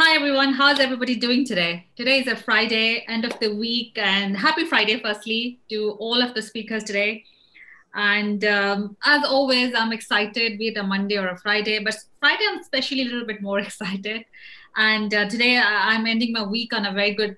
Hi everyone, how's everybody doing today? Today is a Friday, end of the week, and happy Friday, firstly, to all of the speakers today. And as always, I'm excited, be it a Monday or a Friday, but Friday I'm especially a little bit more excited. And today I'm ending my week on a very good,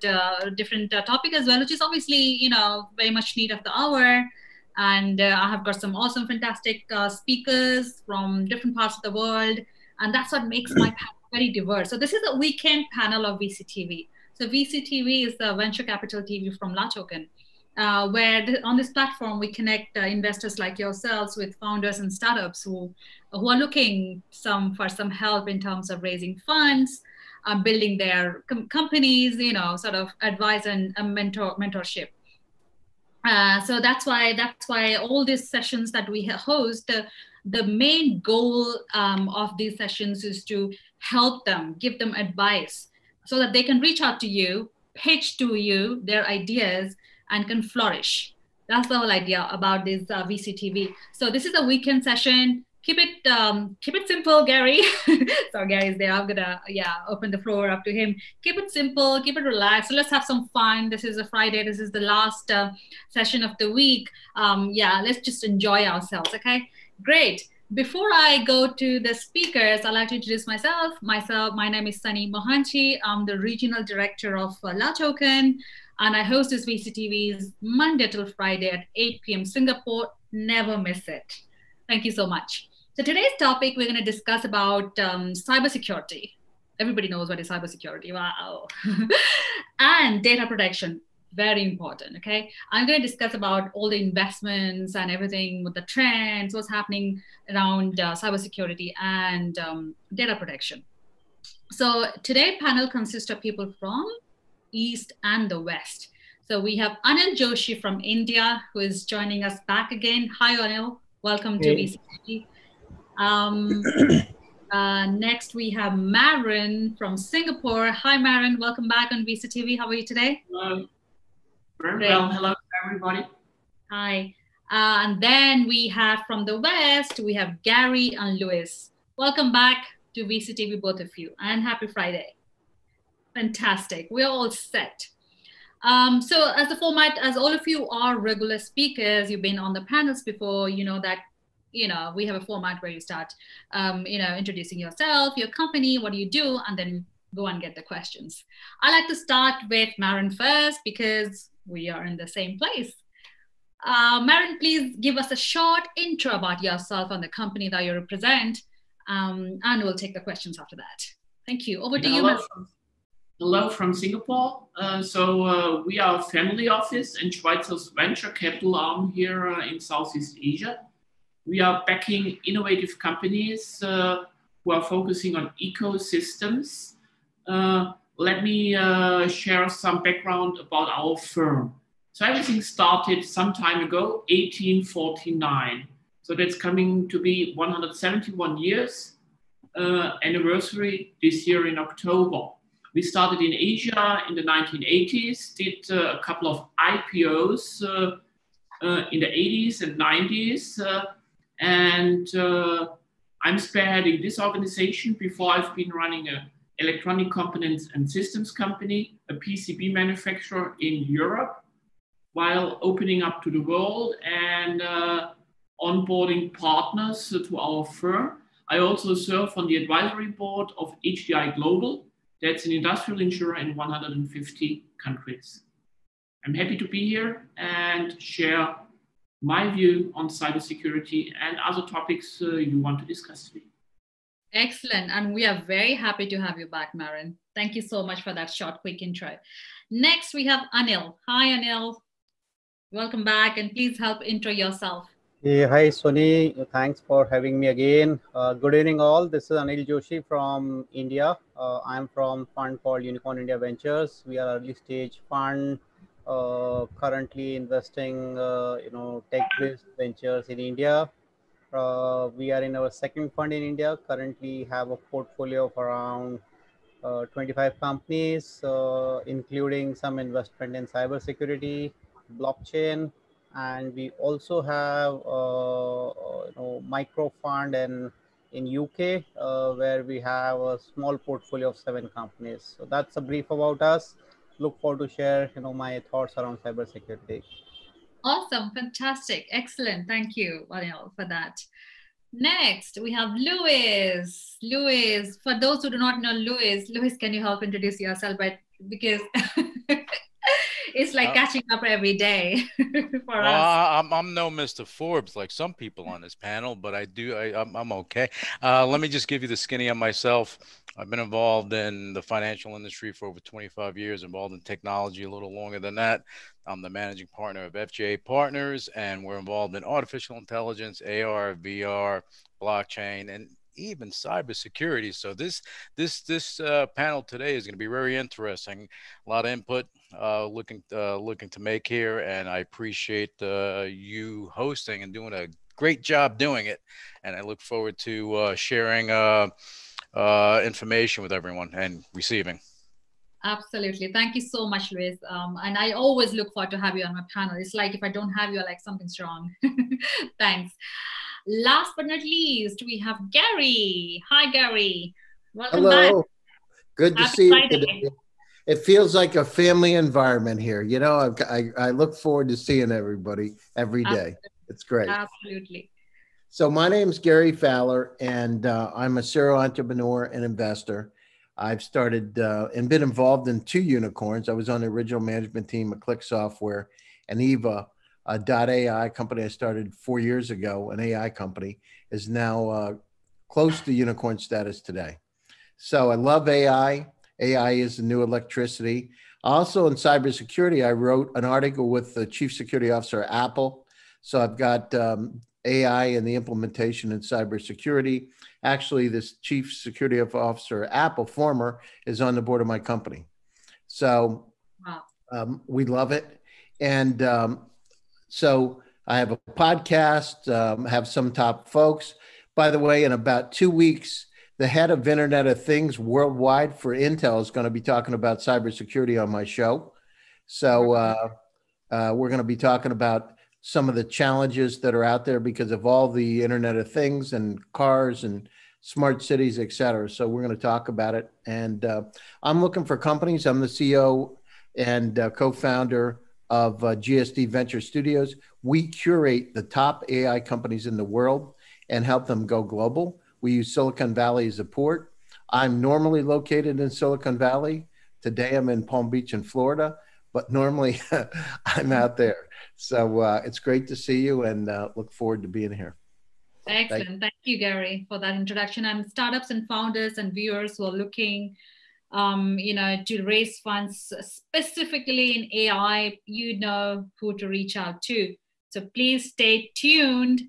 different topic as well, which is obviously, very much need of the hour. And I have got some awesome, fantastic speakers from different parts of the world. And that's what makes my panel very diverse. So this is a weekend panel of VCTV. So VCTV is the venture capital TV from La Token, where on this platform we connect investors like yourselves with founders and startups who are looking for some help in terms of raising funds, building their companies, sort of advice and mentorship. So that's why all these sessions that we host, the main goal of these sessions is to help them, give them advice so that they can reach out to you, pitch to you their ideas, and can flourish. That's the whole idea about this VCTV. So this is a weekend session. Keep it simple, Gary. So Gary's there. I'm gonna open the floor up to him. Keep it simple, keep it relaxed. So let's have some fun. This is a Friday. This is the last session of the week. Let's just enjoy ourselves. Okay, great. Before I go to the speakers, I'd like to introduce myself. My name is Sunny Mohanty. I'm the regional director of La Token, and I host this VCTVs Monday till Friday at 8 p.m. Singapore. Never miss it. Thank you so much. So today's topic, we're going to discuss about cybersecurity. Everybody knows what is cybersecurity. Wow. And data protection. Very important. Okay. I'm going to discuss about all the investments and everything with the trends, what's happening around cybersecurity and data protection. So today's panel consists of people from East and the West. So we have Anil Joshi from India, who is joining us back again. Hi, Anil. Welcome to VCT. Next, we have Maren from Singapore. Hi, Maren. Welcome back on VCTV. How are you today? Hello. Very well. Hello, everybody. Hi. And then we have from the West, we have Gary and Lewis. Welcome back to VCTV, both of you, and happy Friday. Fantastic. We're all set. So as the format, as all of you are regular speakers, you've been on the panels before, you know that, we have a format where you start, introducing yourself, your company, what do you do, and then go and get the questions. I like to start with Maren first because we are in the same place. Maren, please give us a short intro about yourself and the company that you represent, and we'll take the questions after that. Thank you. Over to you, Maren. Hello from Singapore. We are a family office and Schweizer's venture capital arm here in Southeast Asia. We are backing innovative companies who are focusing on ecosystems. Let me share some background about our firm. So everything started some time ago, 1849. So that's coming to be 171 years anniversary this year in October. We started in Asia in the 1980s, did a couple of IPOs in the 80s and 90s. I'm spearheading this organization. Before I've been running an electronic components and systems company, a PCB manufacturer in Europe, while opening up to the world and onboarding partners to our firm. I also serve on the advisory board of HDI Global. That's an industrial insurer in 150 countries. I'm happy to be here and share my view on cybersecurity and other topics you want to discuss today. Excellent. And we are very happy to have you back, Maren. Thank you so much for that short, quick intro. Next, we have Anil. Hi, Anil. Welcome back. And please help intro yourself. Hey, hi, Sony. Thanks for having me again. Good evening, all. This is Anil Joshi from India. I'm from fund called Unicorn India Ventures. We are early stage fund, currently investing, tech-based ventures in India. We are in our second fund in India. Currently have a portfolio of around 25 companies, including some investment in cybersecurity, blockchain, and we also have micro fund and in UK, where we have a small portfolio of 7 companies. So that's a brief about us. Look forward to share, my thoughts around cybersecurity. Awesome, fantastic, excellent. Thank you, Anil, for that. Next, we have Louis. Louis, for those who do not know Louis, can you help introduce yourself? Because it's like catching up every day for us. I'm no Mr. Forbes like some people on this panel, but I'm okay. Let me just give you the skinny on myself. I've been involved in the financial industry for over 25 years, involved in technology a little longer than that. I'm the managing partner of FJA Partners, and we're involved in artificial intelligence, AR, VR, blockchain, and even cybersecurity. So this panel today is going to be very interesting. A lot of input looking to make here, and I appreciate you hosting and doing a great job doing it. And I look forward to sharing information with everyone and receiving. Absolutely. Thank you so much, Luis. And I always look forward to have you on my panel. It's like if I don't have you, like something's wrong. Thanks. Last but not least, we have Gary. Hi, Gary. Welcome Hello. back. Good to Happy see Friday. you today. It feels like a family environment here. I look forward to seeing everybody every day. Absolutely. It's great. Absolutely. So my name is Gary Fowler, and I'm a serial entrepreneur and investor. I've started and been involved in 2 unicorns. I was on the original management team of Click Software and Eva, a .ai company I started 4 years ago. An AI company is now close to unicorn status today. So I love AI. AI is the new electricity. Also in cybersecurity, I wrote an article with the Chief Security Officer at Apple. So I've got AI and the implementation in cybersecurity. Actually, this Chief Security Officer at Apple, former, is on the board of my company. So we love it. And so I have a podcast, have some top folks. By the way, in about 2 weeks, the head of Internet of Things worldwide for Intel is going to be talking about cybersecurity on my show. So we're going to be talking about some of the challenges that are out there because of all the Internet of Things and cars and smart cities, et cetera. So we're going to talk about it. And I'm looking for companies. I'm the CEO and co-founder of GSD Venture Studios. We curate the top AI companies in the world and help them go global. We use Silicon Valley as a port. I'm normally located in Silicon Valley. Today I'm in Palm Beach in Florida, but normally I'm out there. So it's great to see you and look forward to being here. Excellent. Thank you, Gary, for that introduction. And startups and founders and viewers who are looking to raise funds specifically in AI, who to reach out to. So please stay tuned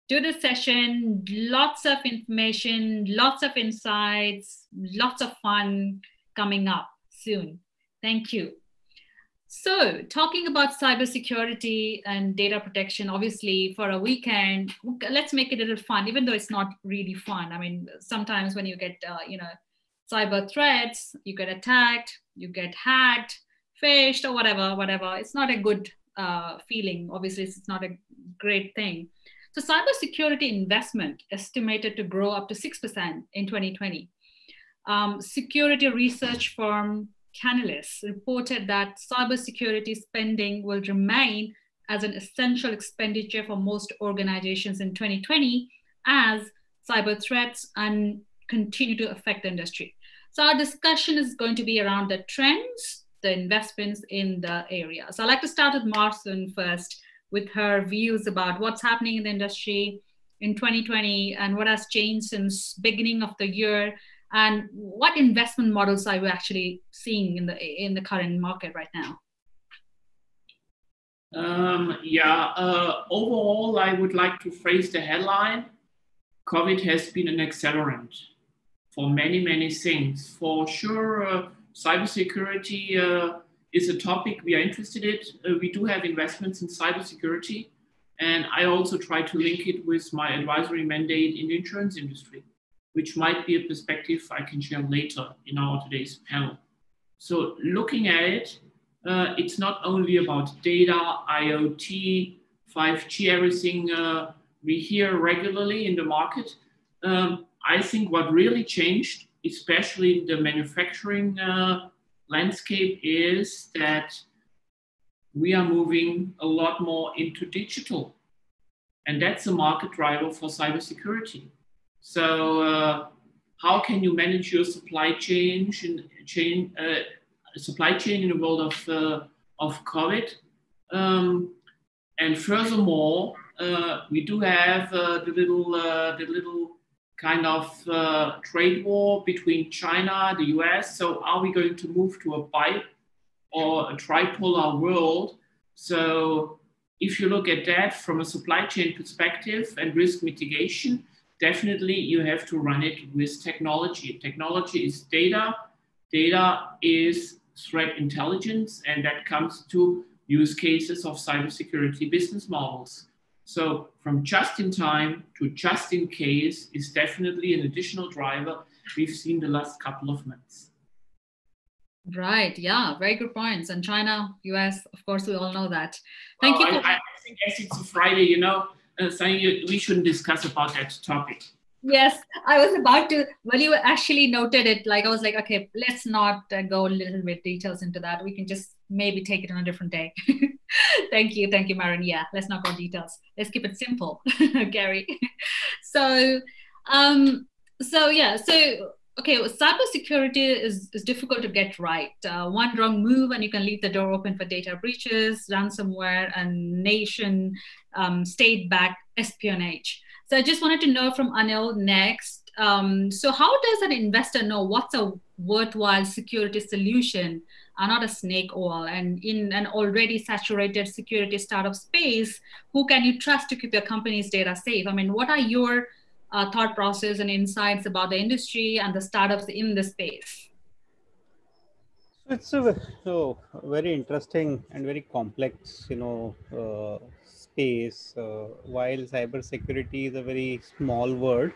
to the session. Lots of information, lots of insights, lots of fun coming up soon. Thank you. So talking about cybersecurity and data protection, obviously for a weekend, let's make it a little fun, even though it's not really fun. I mean, sometimes when you get, cyber threats, you get attacked, you get hacked, phished, or whatever. It's not a good feeling. Obviously, it's not a great thing. So cybersecurity investment estimated to grow up to 6% in 2020. Security research firm Canalys reported that cybersecurity spending will remain as an essential expenditure for most organizations in 2020 as cyber threats and continue to affect the industry. So our discussion is going to be around the trends, the investments in the area. So I'd like to start with Marcin first with her views about what's happening in the industry in 2020 and what has changed since beginning of the year. And what investment models are we actually seeing in the current market right now? Overall, I would like to phrase the headline. COVID has been an accelerant for many, many things. For sure, cybersecurity is a topic we are interested in. We do have investments in cybersecurity. And I also try to link it with my advisory mandate in the insurance industry, which might be a perspective I can share later in our today's panel. So looking at it, it's not only about data, IoT, 5G, everything we hear regularly in the market. I think what really changed, especially in the manufacturing landscape, is that we are moving a lot more into digital. And that's a market driver for cybersecurity. So how can you manage your supply chain in the world of COVID? And furthermore, we do have the little kind of trade war between China, the US. So are we going to move to a bi or a tripolar world? So if you look at that from a supply chain perspective and risk mitigation, definitely you have to run it with technology. Technology is data. Data is threat intelligence, and that comes to use cases of cybersecurity business models. So from just in time to just in case is definitely an additional driver we've seen the last couple of months. Right. Yeah. Very good points. And China, US, of course, we all know that. Thank you. I think as it's a Friday, we shouldn't discuss about that topic. Yes, I was about to, when you actually noted it, like I was like, okay, let's not go a little bit details into that. We can just maybe take it on a different day. Thank you, Maren. Yeah, let's not go details. Let's keep it simple, Gary. So okay, cybersecurity is difficult to get right. One wrong move and you can leave the door open for data breaches, ransomware, and nation state-backed espionage. So I just wanted to know from Anil next. So how does an investor know what's a worthwhile security solution and not a snake oil? And in an already saturated security startup space, who can you trust to keep your company's data safe? I mean, what are your thought process and insights about the industry and the startups in the space? It's a very interesting and very complex, space. While cybersecurity is a very small word,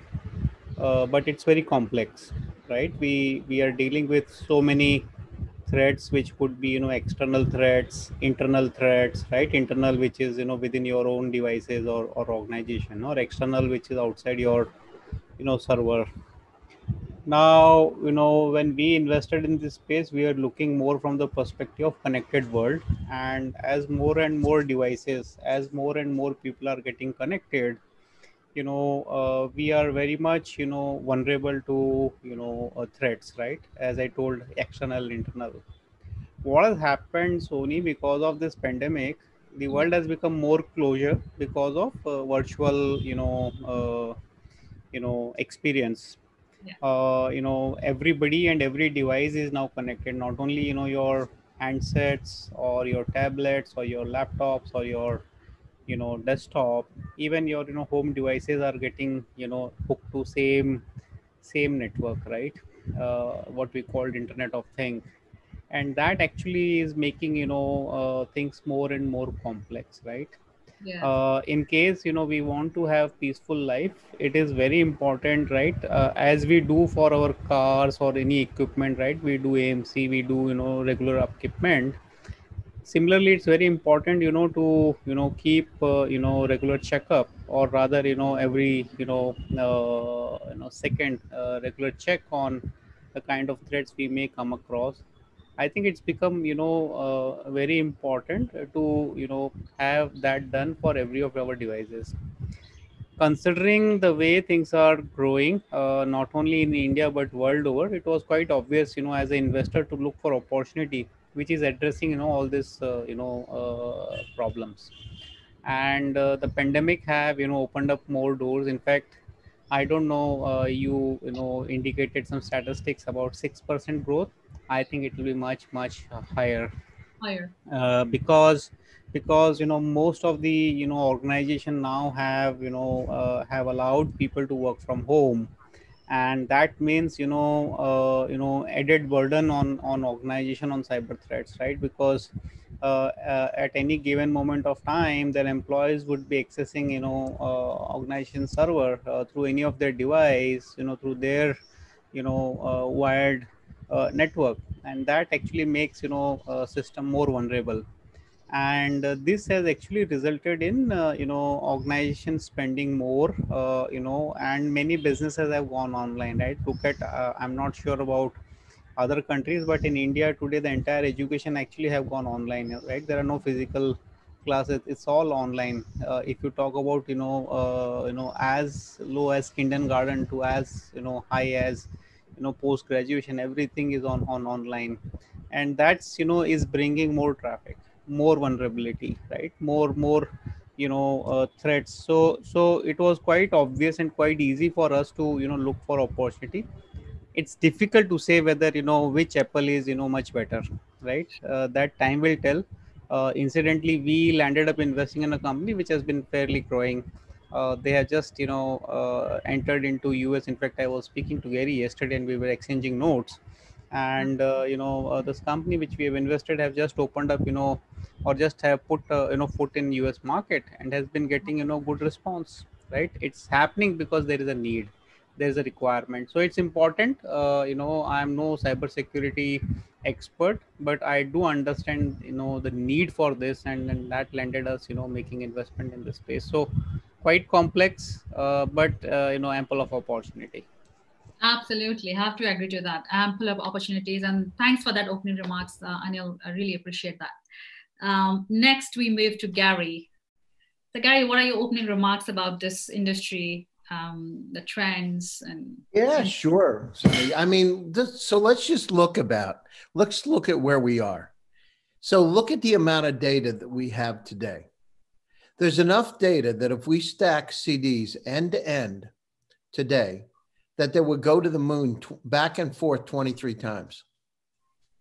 but it's very complex, right? We are dealing with so many threats, which could be external threats, internal threats, right? Internal, which is within your own devices or organization, or external, which is outside your server. Now, when we invested in this space, we are looking more from the perspective of connected world. And as more and more devices, as more and more people are getting connected, we are very much, vulnerable to, threats, right? As I told, external, internal. What has happened, Sony, because of this pandemic, the world has become more closure because of virtual, experience. Everybody and every device is now connected. Not only your handsets or your tablets or your laptops or your desktop, even your home devices are getting hooked to same network, right? What we called Internet of Things. And that actually is making things more and more complex, right? In case we want to have peaceful life, it is very important, right? As we do for our cars or any equipment, right? We do AMC, we do regular upkeepment. Similarly, it's very important to keep regular checkup, or rather every second regular check on the kind of threats we may come across. I think it's become very important to have that done for every of our devices. Considering the way things are growing, not only in India but world over, it was quite obvious, as an investor, to look for opportunity which is addressing all this problems. And the pandemic have opened up more doors. In fact, I don't know, you indicated some statistics about 6% growth. I think it will be much higher. Because most of the organization now have have allowed people to work from home, and that means added burden on organization on cyber threats, right? Because at any given moment of time, their employees would be accessing organization server through any of their device, through their wired network, and that actually makes system more vulnerable. And this has actually resulted in organizations spending more, and many businesses have gone online, right? Look at I'm not sure about other countries, but in India today the entire education actually have gone online, right? There are no physical classes, it's all online. If you talk about as low as kindergarten to as high as post graduation, everything is on online. And that's is bringing more traffic, more vulnerability, right? More threats. So it was quite obvious and quite easy for us to look for opportunity. It's difficult to say whether which apple is much better, right? That time will tell. Incidentally, we landed up investing in a company which has been fairly growing. They have just entered into US. In fact, I was speaking to Gary yesterday and we were exchanging notes. And this company which we have invested have just opened up, or just have put foot in US market, and has been getting good response, right? It's happening because there is a need, there's a requirement. So it's important. I'm no cybersecurity expert, but I do understand the need for this, and that landed us making investment in this space. So quite complex, but ample of opportunity. Absolutely, have to agree to that. Ample of opportunities, and thanks for that opening remarks, Anil. I really appreciate that. Next, we move to Gary. So, Gary, what are your opening remarks about this industry, the trends, and? Yeah, sure. So, I mean, so let's look at where we are. So look at the amount of data that we have today. There's enough data that if we stack CDs end to end today, that they would go to the moon back and forth 23 times.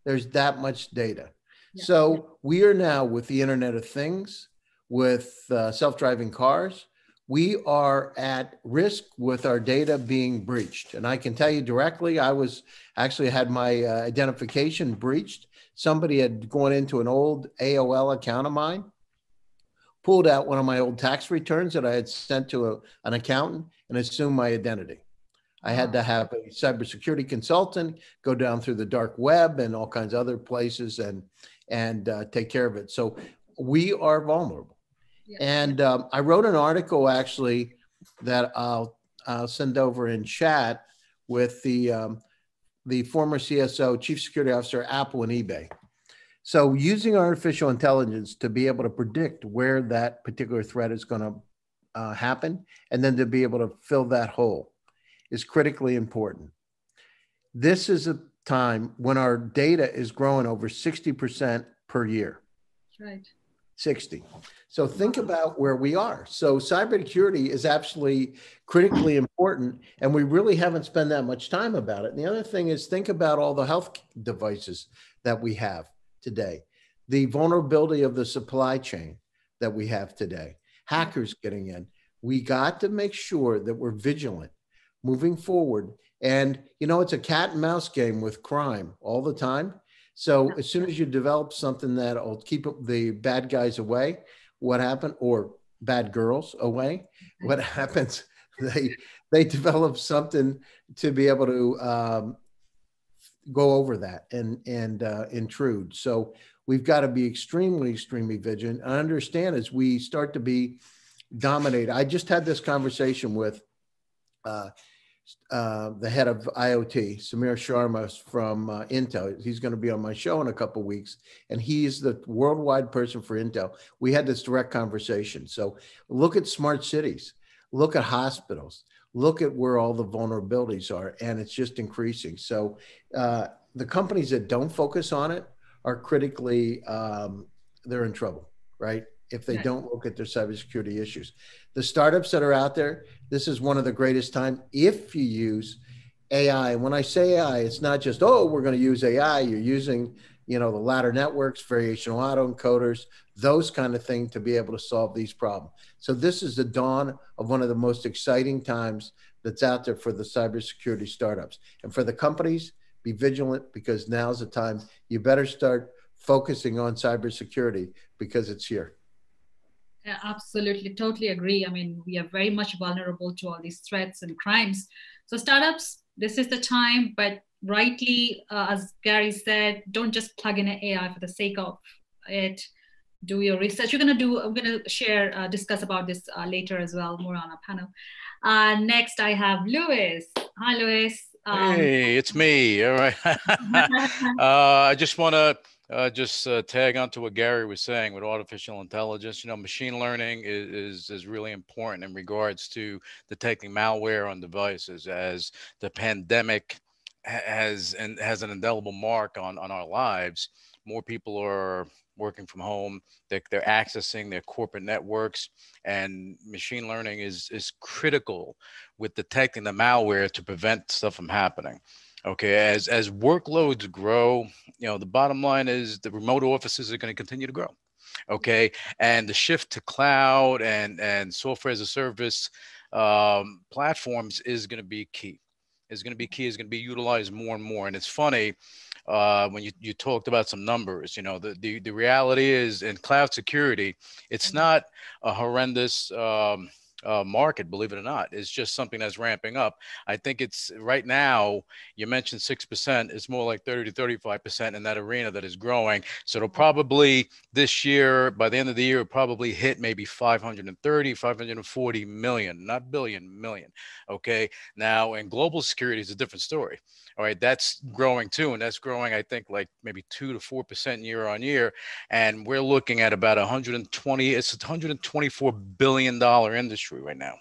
There's that much data. Yeah. So we are now with the Internet of Things, with self-driving cars, we are at risk with our data being breached. And I can tell you directly, I had my identification breached. Somebody had gone into an old AOL account of mine, pulled out one of my old tax returns that I had sent to an accountant, and assumed my identity. I had to have a cybersecurity consultant go down through the dark web and all kinds of other places and take care of it. So we are vulnerable. Yeah. And I wrote an article actually that I'll send over in chat with the former CSO, Chief Security Officer, Apple and eBay. So using artificial intelligence to be able to predict where that particular threat is going to happen, and then to be able to fill that hole, is critically important. This is a time when our data is growing over 60% per year. That's right. 60. So think about where we are. So cybersecurity is absolutely critically important, and we really haven't spent that much time about it. And the other thing is, think about all the health devices that we have today, the vulnerability of the supply chain that we have today, hackers getting in. We got to make sure that we're vigilant moving forward. And, it's a cat and mouse game with crime all the time. So as soon as you develop something that'll keep the bad guys away, what happened? Or bad girls away, what happens? They develop something to be able to go over that and intrude. So we've got to be extremely, extremely vigilant. I understand as we start to be dominated. I just had this conversation with the head of IoT, Samir Sharma from Intel. He's going to be on my show in a couple of weeks, and he's the worldwide person for Intel. We had this direct conversation. So look at smart cities, look at hospitals, look at where all the vulnerabilities are, and it's just increasing. So the companies that don't focus on it are critically, they're in trouble, right? If they don't look at their cybersecurity issues. The startups that are out there, this is one of the greatest times if you use AI. When I say AI, it's not just, we're going to use AI. You're using, the ladder networks, variational autoencoders, those kind of things to be able to solve these problems. So this is the dawn of one of the most exciting times that's out there for the cybersecurity startups. And for the companies, be vigilant, because now's the time. You better start focusing on cybersecurity because it's here. Yeah, absolutely. Totally agree. I mean, we are very much vulnerable to all these threats and crimes. So startups, this is the time, but rightly, as Gary said, don't just plug in an AI for the sake of it. do your research. I'm going to share, discuss about this later as well, more on our panel. Next, I have Lewis. Hi, Lewis. Hey, it's me. All right. I just want to tag on to what Gary was saying with artificial intelligence. You know, machine learning is really important in regards to detecting malware on devices, as the pandemic has an indelible mark on our lives. More people are working from home. They're accessing their corporate networks, and machine learning is critical with detecting the malware to prevent stuff from happening. Okay, as workloads grow, you know, the bottom line is the remote offices are going to continue to grow. Okay, and the shift to cloud and software as a service platforms is going to be key. Is going to be key. Is going to be utilized more and more. And it's funny, when you talked about some numbers, you know, the reality is in cloud security, it's not a horrendous market, believe it or not. It's just something that's ramping up. I think it's right now, you mentioned 6%, it's more like 30 to 35% in that arena that is growing. So it'll probably this year, by the end of the year, it'll probably hit maybe 530, 540 million, not billion, million. Okay. Now in global security, it's a different story. All right, that's growing too, and that's growing, I think, like maybe 2 to 4% year on year, and we're looking at about 120. It's a $124 billion industry right now.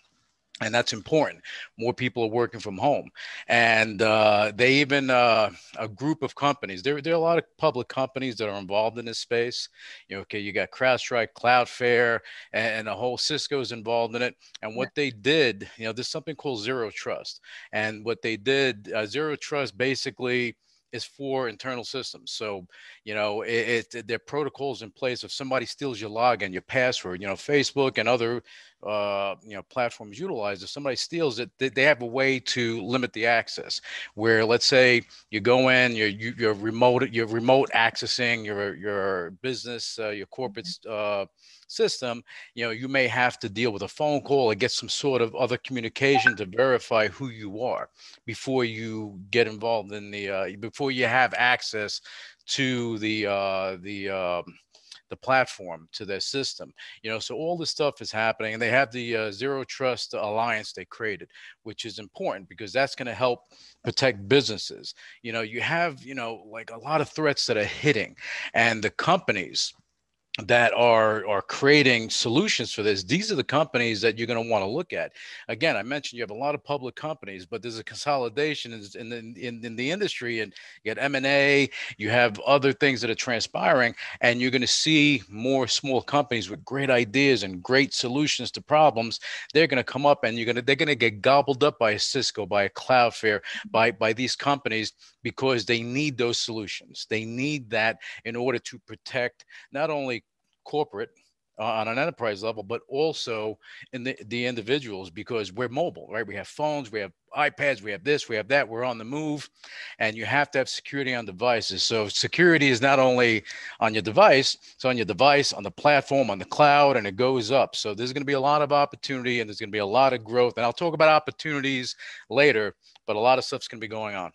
And that's important. More people are working from home, and they even a group of companies. There are a lot of public companies that are involved in this space. You know, okay, you got CrowdStrike, Cloudflare, and the whole Cisco's involved in it. And what they did, you know, there's something called zero trust, and what they did, zero trust basically is for internal systems. So, you know, there are protocols in place. If somebody steals your login, your password, you know, Facebook and other you know, platforms utilize, if somebody steals it, they have a way to limit the access. Where let's say you go in, you're remote accessing your business, your corporate system, you know, you may have to deal with a phone call or get some sort of other communication to verify who you are before you get involved in the before you have access to the platform, to their system. You know, so all this stuff is happening, and they have the Zero Trust Alliance they created, which is important because that's going to help protect businesses. You know, you have, you know, like a lot of threats that are hitting, and the companies that are creating solutions for this, these are the companies that you're going to want to look at. Again, I mentioned you have a lot of public companies, but there's a consolidation in the industry, and you got M&A, you have other things that are transpiring, and you're going to see more small companies with great ideas and great solutions to problems. They're going to come up, and they're going to get gobbled up by a Cisco, by a Cloudflare, by these companies, because they need those solutions. They need that in order to protect not only corporate on an enterprise level, but also in the individuals, because we're mobile, right? We have phones, we have iPads, we have this, we have that, we're on the move, and you have to have security on devices. So security is not only on your device, it's on your device, on the platform, on the cloud, and it goes up. So there's going to be a lot of opportunity, and there's going to be a lot of growth. And I'll talk about opportunities later, but a lot of stuff's going to be going on.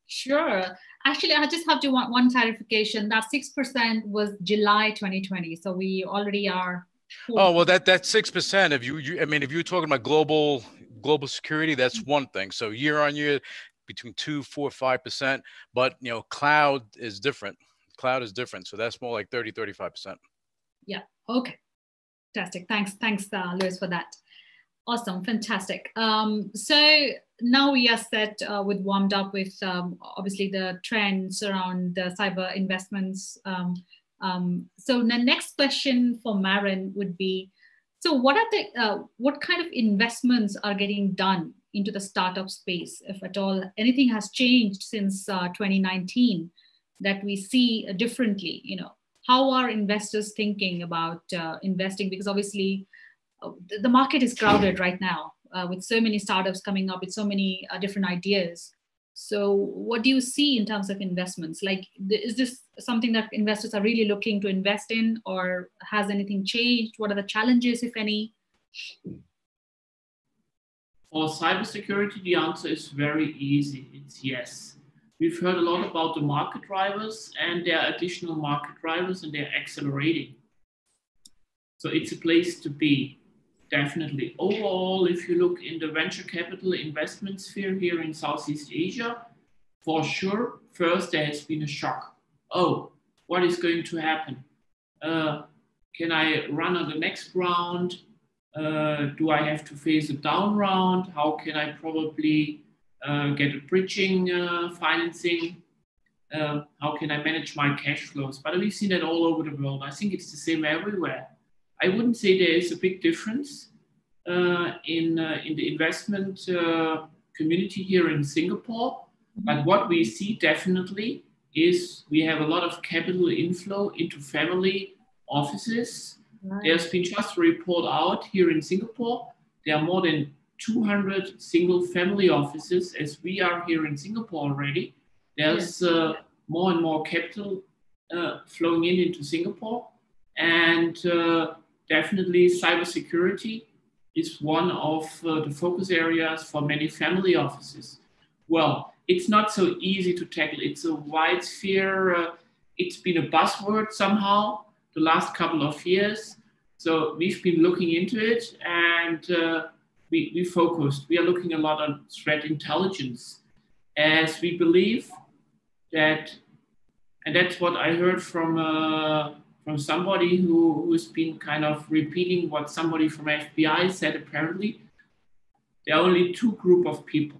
Sure. Actually, I just have to want one clarification. That 6% was July 2020. So we already are. Oh, well, that's 6%. I mean, if you're talking about global security, that's one thing. So year on year, between 2, 4, 5%. But, you know, cloud is different. Cloud is different. So that's more like 30, 35%. Yeah. Okay. Fantastic. Thanks, Lewis, for that. Awesome. Fantastic. So now we are set warmed up with obviously the trends around the cyber investments. So the next question for Maren would be, so what kind of investments are getting done into the startup space, if at all anything has changed since 2019 that we see differently? You know, how are investors thinking about investing? Because obviously the market is crowded right now with so many startups coming up with so many different ideas. So what do you see in terms of investments? Like, is this something that investors are really looking to invest in, or has anything changed? What are the challenges, if any? For cybersecurity, the answer is very easy. It's yes. We've heard a lot about the market drivers, and there are additional market drivers, and they're accelerating. So it's a place to be, definitely. Overall, if you look in the venture capital investment sphere here in Southeast Asia, for sure, first there has been a shock. Oh, what is going to happen? Can I run on the next round? Do I have to face a down round? How can I probably get a bridging financing? How can I manage my cash flows? But we've seen that all over the world. I think it's the same everywhere. I wouldn't say there is a big difference in the investment community here in Singapore. But what we see definitely is we have a lot of capital inflow into family offices. Right. There's been just a report out here in Singapore. There are more than 200 single family offices as we are here in Singapore already. There's more and more capital flowing into Singapore. And definitely cybersecurity is one of the focus areas for many family offices. Well, it's not so easy to tackle. It's a wide sphere. It's been a buzzword somehow the last couple of years. So we've been looking into it and we focused. We are looking a lot on threat intelligence as we believe that, and that's what I heard from somebody who's been kind of repeating what somebody from FBI said. Apparently, there are only two group of people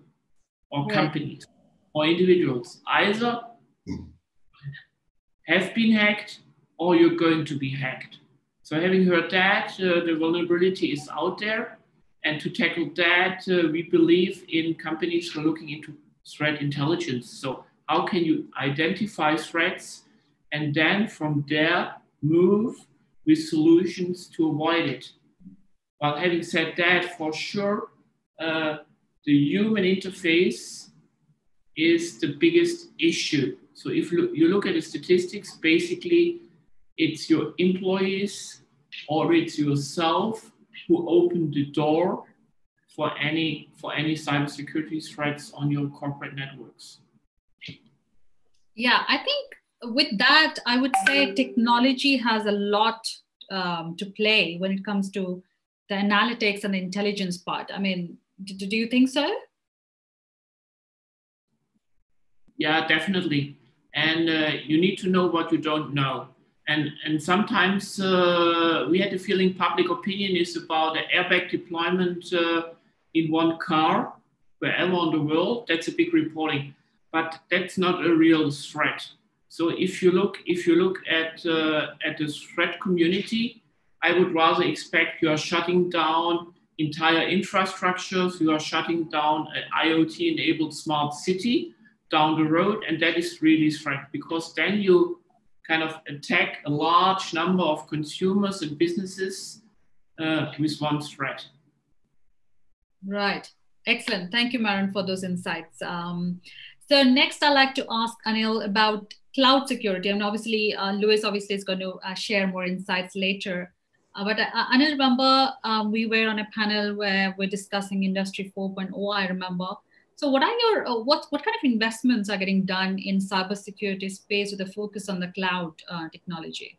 or companies or individuals. Either have been hacked or you're going to be hacked. So having heard that, the vulnerability is out there. And to tackle that, we believe in companies who are looking into threat intelligence. So how can you identify threats and then from there move with solutions to avoid it? But having said that, for sure, the human interface is the biggest issue. So if you look at the statistics, basically it's your employees or it's yourself who open the door for any cybersecurity threats on your corporate networks. Yeah, I think with that, I would say technology has a lot to play when it comes to the analytics and the intelligence part. I mean, do you think so? Yeah, definitely. And you need to know what you don't know. And sometimes we had the feeling public opinion is about the airbag deployment in one car, wherever on the world. That's a big reporting, but that's not a real threat. So if you look at the threat community, I would rather expect you are shutting down entire infrastructures, you are shutting down an IoT-enabled smart city down the road, and that is really threat, because then you kind of attack a large number of consumers and businesses with one threat. Right. Excellent. Thank you, Maren, for those insights. So next, I'd like to ask Anil about cloud security. And obviously, Louis obviously is going to share more insights later. But Anil, remember, we were on a panel where we're discussing Industry 4.0, I remember. So what are your, what kind of investments are getting done in cybersecurity space with a focus on the cloud technology?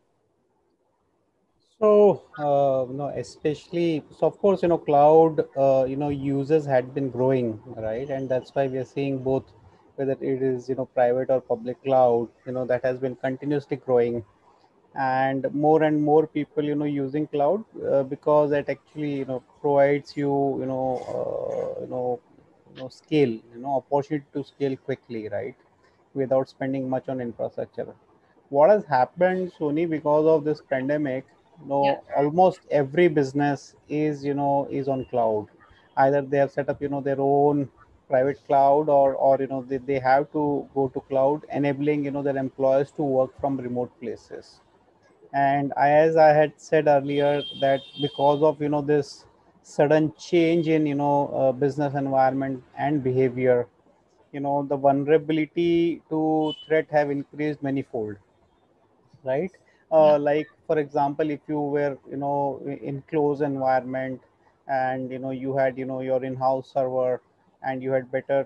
So, especially, so of course, cloud, users had been growing, right? And that's why we are seeing both, whether it is, private or public cloud, that has been continuously growing, and more people, using cloud because it actually, provides you, scale, opportunity to scale quickly, right? Without spending much on infrastructure. What has happened, Sony, because of this pandemic, almost every business is on cloud. Either they have set up their own private cloud, or they have to go to cloud, enabling their employees to work from remote places. And as I had said earlier, that because of this sudden change in business environment and behavior, the vulnerability to threat have increased manifold, right? Like for example, if you were in closed environment, and you had your in-house server, and you had better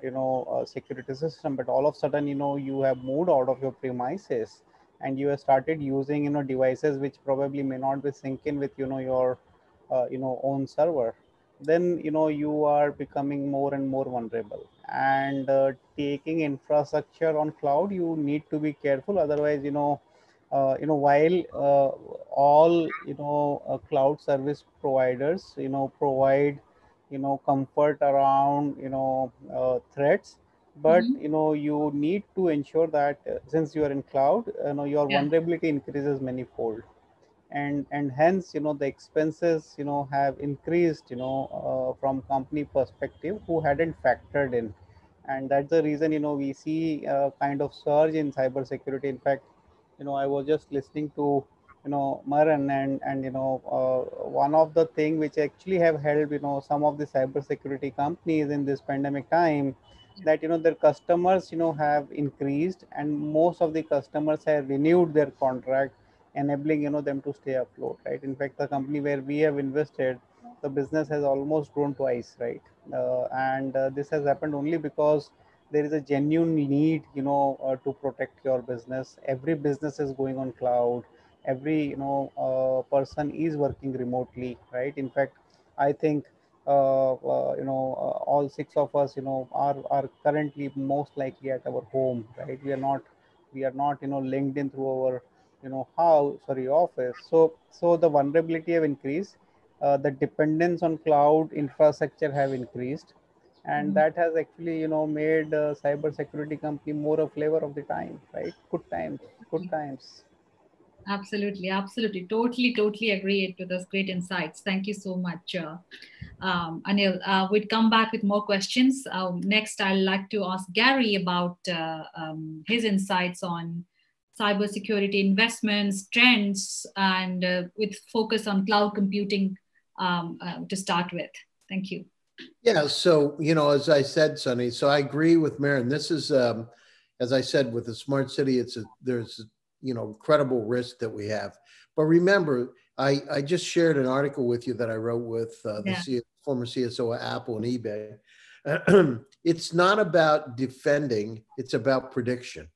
security system, but all of a sudden you have moved out of your premises, and you have started using, devices which probably may not be sync in with, your, own server, then, you are becoming more and more vulnerable. And taking infrastructure on cloud, you need to be careful. Otherwise, while all, cloud service providers, provide, comfort around, threats, but Mm-hmm. you need to ensure that since you are in cloud, your Yeah. vulnerability increases manifold, and hence, the expenses, have increased, from company perspective who hadn't factored in. And that's the reason, we see a kind of surge in cybersecurity. In fact, I was just listening to, Maran, and one of the thing which actually have helped, some of the cybersecurity companies in this pandemic time, that, their customers, have increased, and most of the customers have renewed their contract, enabling, them to stay afloat, right? In fact, the company where we have invested, the business has almost grown twice, right? And this has happened only because there is a genuine need, to protect your business. Every business is going on cloud. Every, person is working remotely, right? In fact, I think all six of us, are currently most likely at our home, right? We are not linked in through our, office. So the vulnerability have increased, the dependence on cloud infrastructure have increased, and Mm-hmm. that has actually, made cyber security company more a flavor of the time, right? Good times, good times. Absolutely, absolutely. Totally, totally agree to those great insights. Thank you so much, Anil. We'd come back with more questions. Next, I'd like to ask Gary about his insights on cybersecurity investments, trends, and with focus on cloud computing to start with. Thank you. Yeah. So, as I said, Sunny, so I agree with Marin. This is, as I said, with a smart city, there's, incredible risk that we have. But remember, I just shared an article with you that I wrote with the former CSO of Apple and eBay. It's not about defending, it's about prediction.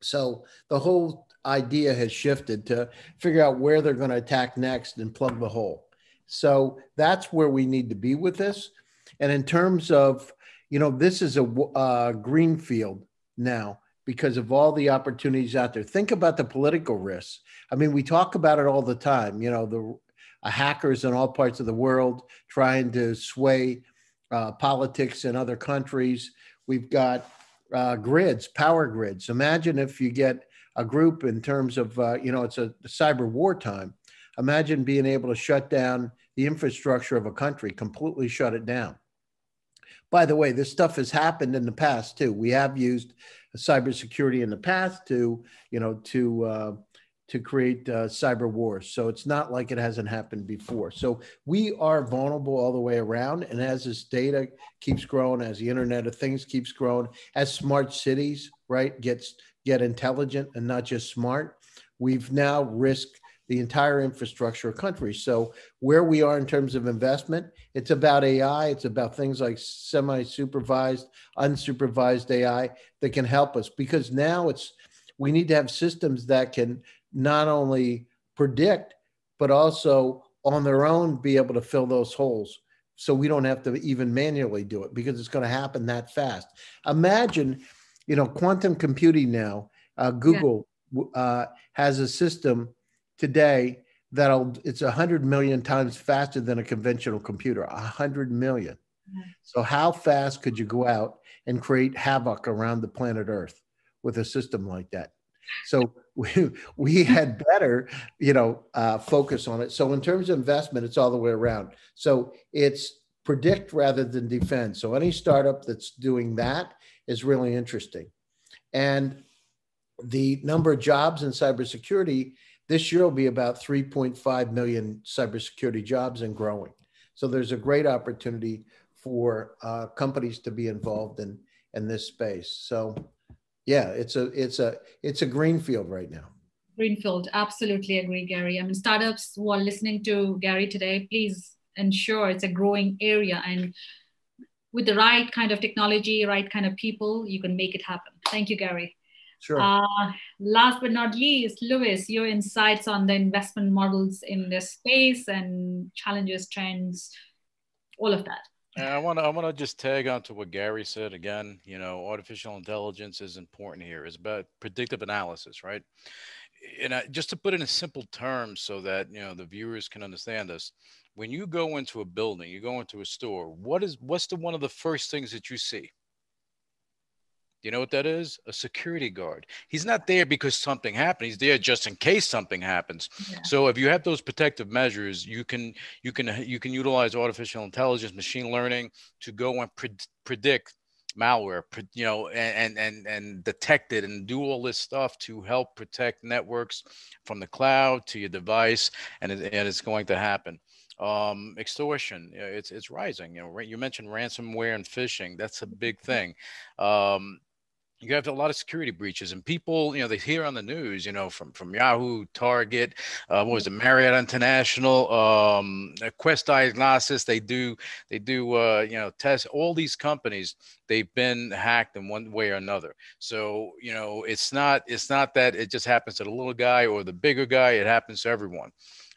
So the whole idea has shifted to figure out where they're going to attack next and plug the hole. So that's where we need to be with this. And in terms of, this is a green field now because of all the opportunities out there. Think about the political risks. I mean, we talk about it all the time, the hackers in all parts of the world trying to sway politics in other countries. We've got grids, power grids. Imagine if you get a group in terms of, it's a cyber wartime. Imagine being able to shut down the infrastructure of a country, completely shut it down. By the way, this stuff has happened in the past too. We have used cybersecurity in the past to create cyber wars. So it's not like it hasn't happened before. So we are vulnerable all the way around. And as this data keeps growing, as the Internet of Things keeps growing, as smart cities, right, get intelligent and not just smart, we've now risked the entire infrastructure of countries. So where we are in terms of investment, it's about AI. It's about things like semi-supervised, unsupervised AI that can help us, because now we need to have systems that can not only predict, but also on their own be able to fill those holes. So we don't have to even manually do it because it's going to happen that fast. Imagine, quantum computing now, Google has a system today it's 100 million times faster than a conventional computer, 100 million. So how fast could you go out and create havoc around the planet Earth with a system like that? So we had better, focus on it. So in terms of investment, it's all the way around. So it's predict rather than defend. So any startup that's doing that is really interesting. And the number of jobs in cybersecurity this year will be about 3.5 million cybersecurity jobs and growing. So there's a great opportunity for companies to be involved in this space. So yeah, it's a green field right now. Greenfield, absolutely agree, Gary. I mean, startups who are listening to Gary today, please ensure it's a growing area, and with the right kind of technology, right kind of people, you can make it happen. Thank you, Gary. Sure. Last but not least, Lewis, your insights on the investment models in this space and challenges, trends, all of that. And I want to just tag on to what Gary said again. You know, artificial intelligence is important here. It's about predictive analysis, right? And just to put it in simple terms so that the viewers can understand this. When you go into a building, you go into a store, what's the one of the first things that you see? You know what that is? A security guard. He's not there because something happened. He's there just in case something happens. Yeah. So if you have those protective measures, you can utilize artificial intelligence, machine learning to go and predict malware, and detect it and do all this stuff to help protect networks from the cloud to your device, and it's going to happen. Extortion, it's rising. You mentioned ransomware and phishing. That's a big thing. You have a lot of security breaches, and people, they hear on the news, from Yahoo, Target, what was it, Marriott International, Quest Diagnostics. They do, tests. All these companies, they've been hacked in one way or another. So, it's not that it just happens to the little guy or the bigger guy. It happens to everyone.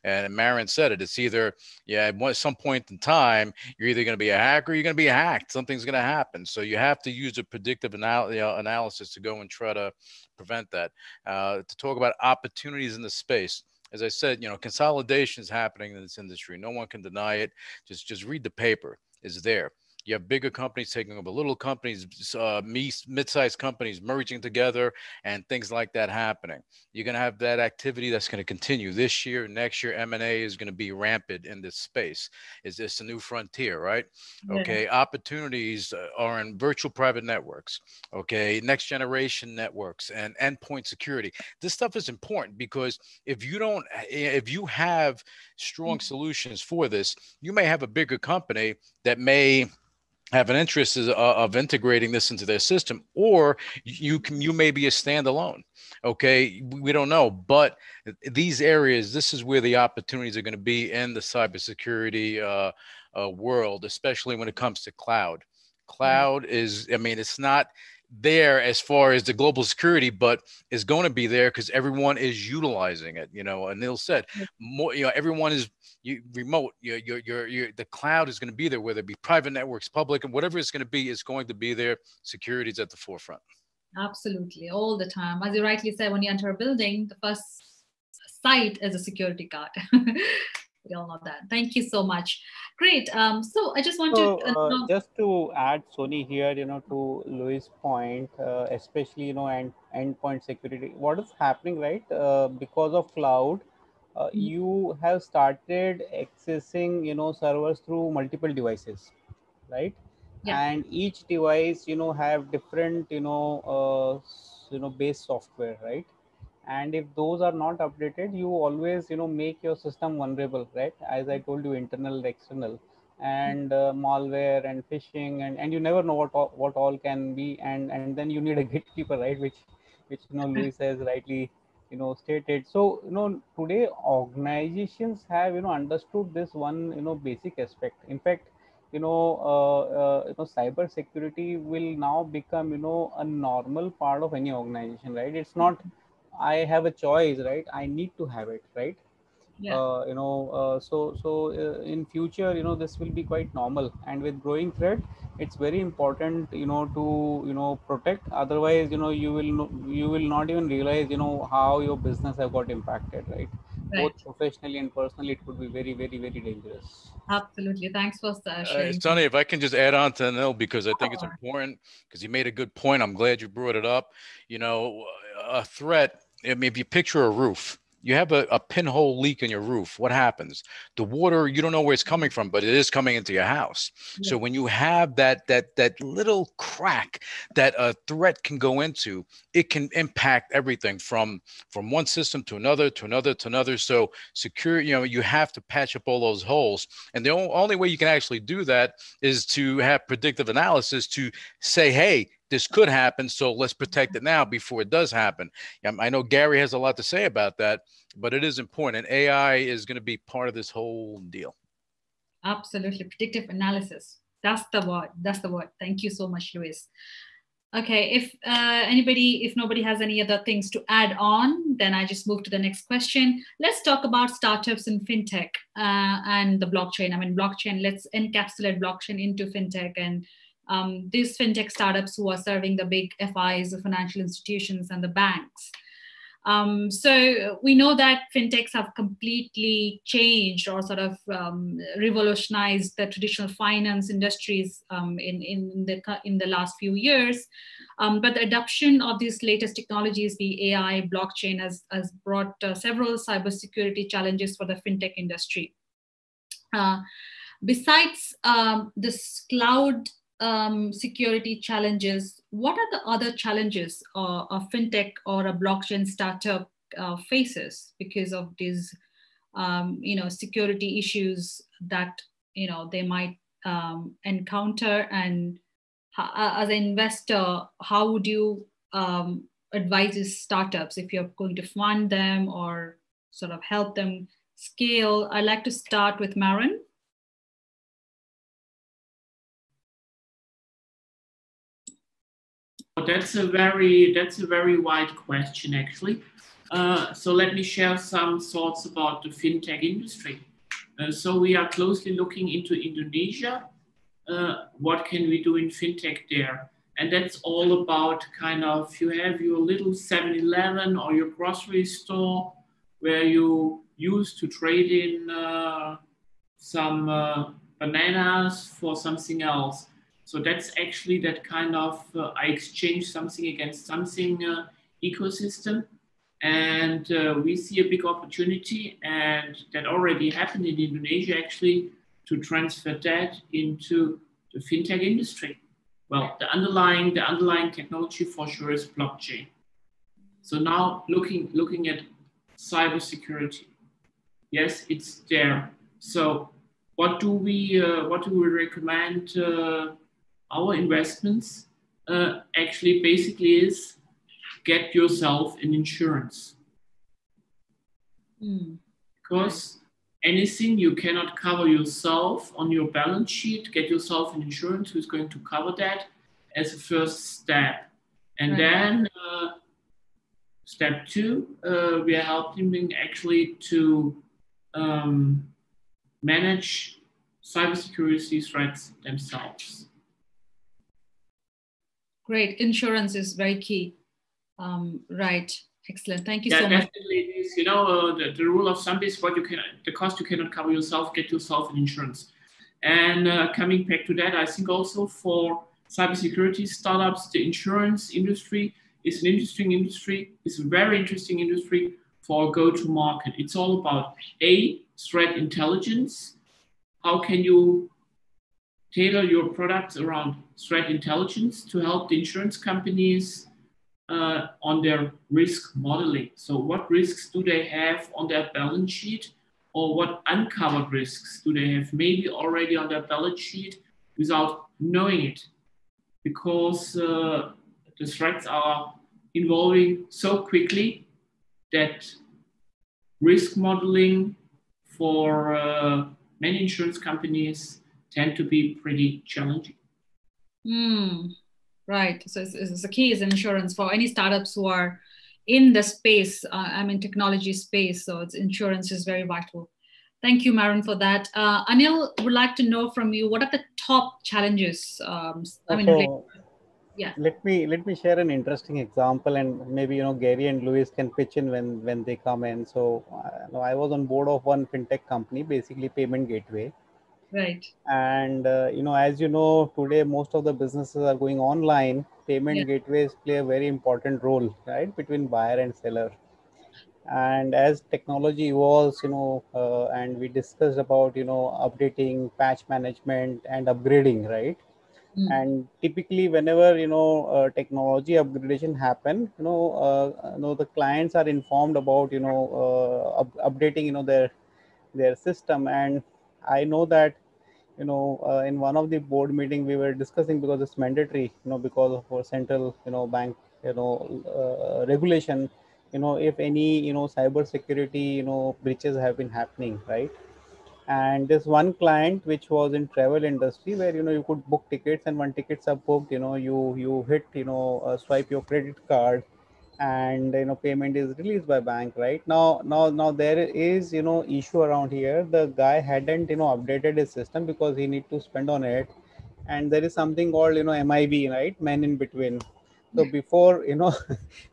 And Marin said it. It's either, at some point in time, you're either going to be a hacker or you're going to be hacked. Something's going to happen. So you have to use a predictive analysis to go and try to prevent that. To talk about opportunities in the space. As I said, consolidation is happening in this industry. No one can deny it. Just read the paper. It's there. You have bigger companies taking over little companies, mid-sized companies merging together, and things like that happening. You're going to have that activity that's going to continue this year. Next year, M&A is going to be rampant in this space. Is this a new frontier, right? Yeah. Okay, opportunities are in virtual private networks, okay, next generation networks, and endpoint security. This stuff is important because if you have strong solutions for this, you may have a bigger company that may have an interest of integrating this into their system, or you may be a standalone. Okay, we don't know, but these areas, this is where the opportunities are going to be in the cybersecurity world, especially when it comes to cloud. Cloud is, it's not there as far as the global security, but is going to be there because everyone is utilizing it. And Neil said more. Everyone is remote. The cloud is going to be there, whether it be private networks, public, and whatever it's going to be. It's going to be there. Security is at the forefront. Absolutely, all the time. As you rightly said, when you enter a building, the first sight is a security guard. We all know that. Thank you so much. Great. So I just wanted to just to add, Sony, here, to Louis' point, especially, and endpoint security. What is happening, right? Because of cloud, you have started accessing, servers through multiple devices, right? Yeah. And each device, have different, base software, right? And if those are not updated, you always make your system vulnerable, right? As I told you, internal, external, and malware and phishing, and you never know what all can be, and then you need a gatekeeper, right? Which Louis has rightly stated. So today organizations have understood this one basic aspect. In fact, cyber security will now become a normal part of any organization, right? It's not I have a choice, right? I need to have it, right? Yeah. In future, this will be quite normal, and with growing threat, it's very important, to protect. Otherwise, you will not even realize, how your business have got impacted, right? Both professionally and personally, it could be very, very, very dangerous. Absolutely. Thanks for sharing. Sonny, if I can just add on to Neil, because I think it's important, because you made a good point. I'm glad you brought it up. A threat, if you picture a roof, you have a pinhole leak in your roof. What happens? The water, you don't know where it's coming from, but it is coming into your house. Yeah. So when you have that little crack that a threat can go into, it can impact everything from one system to another, to another, to another. So secure, you have to patch up all those holes. And the only way you can actually do that is to have predictive analysis to say, hey, this could happen, so let's protect it now before it does happen. I know Gary has a lot to say about that, but it is important. And AI is going to be part of this whole deal. Absolutely. Predictive analysis. That's the word. That's the word. Thank you so much, Louis. Okay, if nobody has any other things to add on, then I just move to the next question. Let's talk about startups in fintech and the blockchain. I mean, blockchain, let's encapsulate blockchain into fintech and these fintech startups who are serving the big FIs, the financial institutions and the banks. So we know that fintechs have completely changed or sort of revolutionized the traditional finance industries in the last few years. But the adoption of these latest technologies, the AI, blockchain, has brought several cybersecurity challenges for the fintech industry. Besides this cloud security challenges, what are the other challenges a fintech or a blockchain startup faces because of these security issues that they might encounter? And as an investor, how would you advise these startups if you're going to fund them or sort of help them scale? I'd like to start with Maren. That's a very wide question, actually. So let me share some thoughts about the fintech industry. So we are closely looking into Indonesia. What can we do in fintech there? And that's all about kind of, you have your little 7-Eleven or your grocery store where you used to trade in some bananas for something else. So that's actually that kind of, I exchange something against something ecosystem. And we see a big opportunity, and that already happened in Indonesia actually, to transfer that into the fintech industry. Well, the underlying technology for sure is blockchain. So now looking at cybersecurity, yes, it's there. So what do we recommend our investments? Actually, basically is get yourself an insurance. Because anything you cannot cover yourself on your balance sheet, get yourself an insurance who's going to cover that as a first step. And then step 2, we are helping them actually to manage cybersecurity threats themselves. Great. Insurance is very key. Right. Excellent. Thank you so much. Definitely it is. You know, the rule of thumb is the cost you cannot cover yourself, get yourself an insurance. And coming back to that, I think also for cybersecurity startups, the insurance industry is an interesting industry. It's a very interesting industry for go-to-market. It's all about threat intelligence. How can you tailor your products around threat intelligence to help the insurance companies on their risk modeling? So what risks do they have on their balance sheet, or what uncovered risks do they have maybe already on their balance sheet without knowing it? Because the threats are evolving so quickly that risk modeling for many insurance companies tend to be pretty challenging. Right. So the key is insurance for any startups who are in the space, technology space. So insurance is very vital. Thank you, Maren, for that. Anil, would like to know from you, what are the top challenges? Yeah. Let me share an interesting example, and maybe Gary and Luis can pitch in when they come in. So I was on board of one fintech company, basically payment gateway. Right. And as you know, today most of the businesses are going online. Payment gateways play a very important role, right, between buyer and seller. And as technology evolves, and we discussed about updating, patch management, and upgrading, right? And typically, whenever technology upgradation happen, the clients are informed about updating their system. And I know that in one of the board meeting we were discussing, because it's mandatory, because of our central bank regulation, if any cyber security breaches have been happening, right? And this one client which was in travel industry, where you could book tickets, and when tickets are booked, you hit, swipe your credit card, and payment is released by bank. Right now there is issue around here. The guy hadn't updated his system because he need to spend on it, and there is something called MIB, right, man in between. So before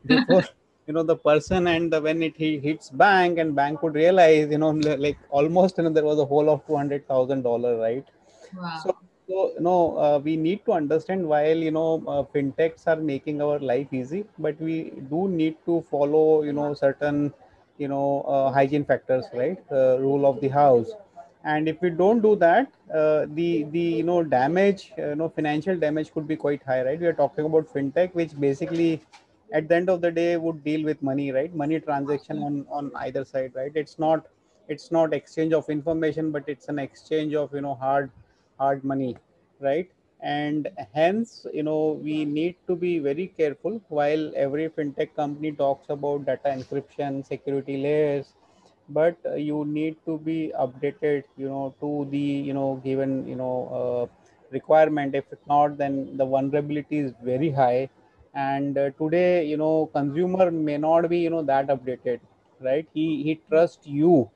before the person, and when he hits bank, and bank could realize, like almost there was a hole of $200,000, right? So, Wow. we need to understand, while fintechs are making our life easy, but we do need to follow certain hygiene factors, right? Rule of the house. And if we don't do that, the damage, financial damage could be quite high, right? We are talking about fintech, which basically at the end of the day would deal with money, right? Money transaction on either side, right? It's not exchange of information, but it's an exchange of hard money, right? And hence, we need to be very careful. While every fintech company talks about data encryption, security layers, but you need to be updated, to the given requirement. If not, then the vulnerability is very high. And today, consumer may not be that updated, right? He trusts you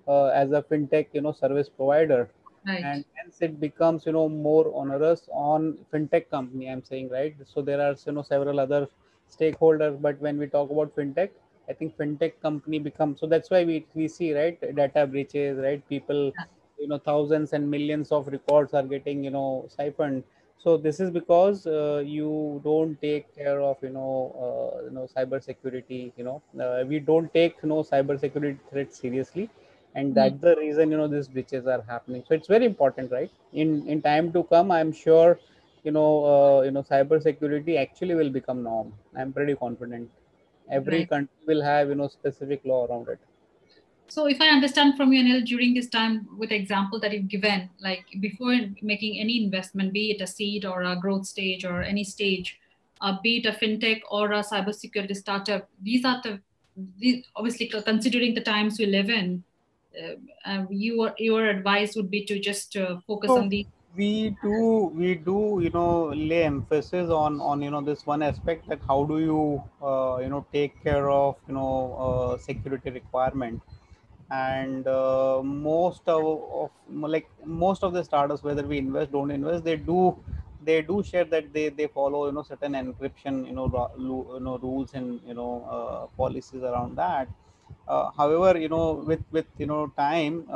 as a fintech service provider, Right. and hence it becomes more onerous on fintech company, I'm saying, right? So there are several other stakeholders, but when we talk about fintech, I think fintech company becomes, so that's why we see, right, data breaches, right? People, thousands and millions of records are getting siphoned. So this is because you don't take care of cyber security. We don't take cyber security threats seriously, and Mm. that's the reason these breaches are happening. So it's very important, right? In time to come, I'm sure cyber security actually will become norm. I'm pretty confident. Every Right. country will have specific law around it. So if I understand from you, Anil, during this time, with the example that you've given, like before making any investment, be it a seed or a growth stage or any stage, be it a fintech or a cybersecurity startup, these obviously considering the times we live in, your advice would be to just focus So on the we do lay emphasis on this one aspect, that how do you take care of security requirement. And most of the startups, whether we invest don't invest, they do share that they follow certain encryption rules, and policies around that. However, with time,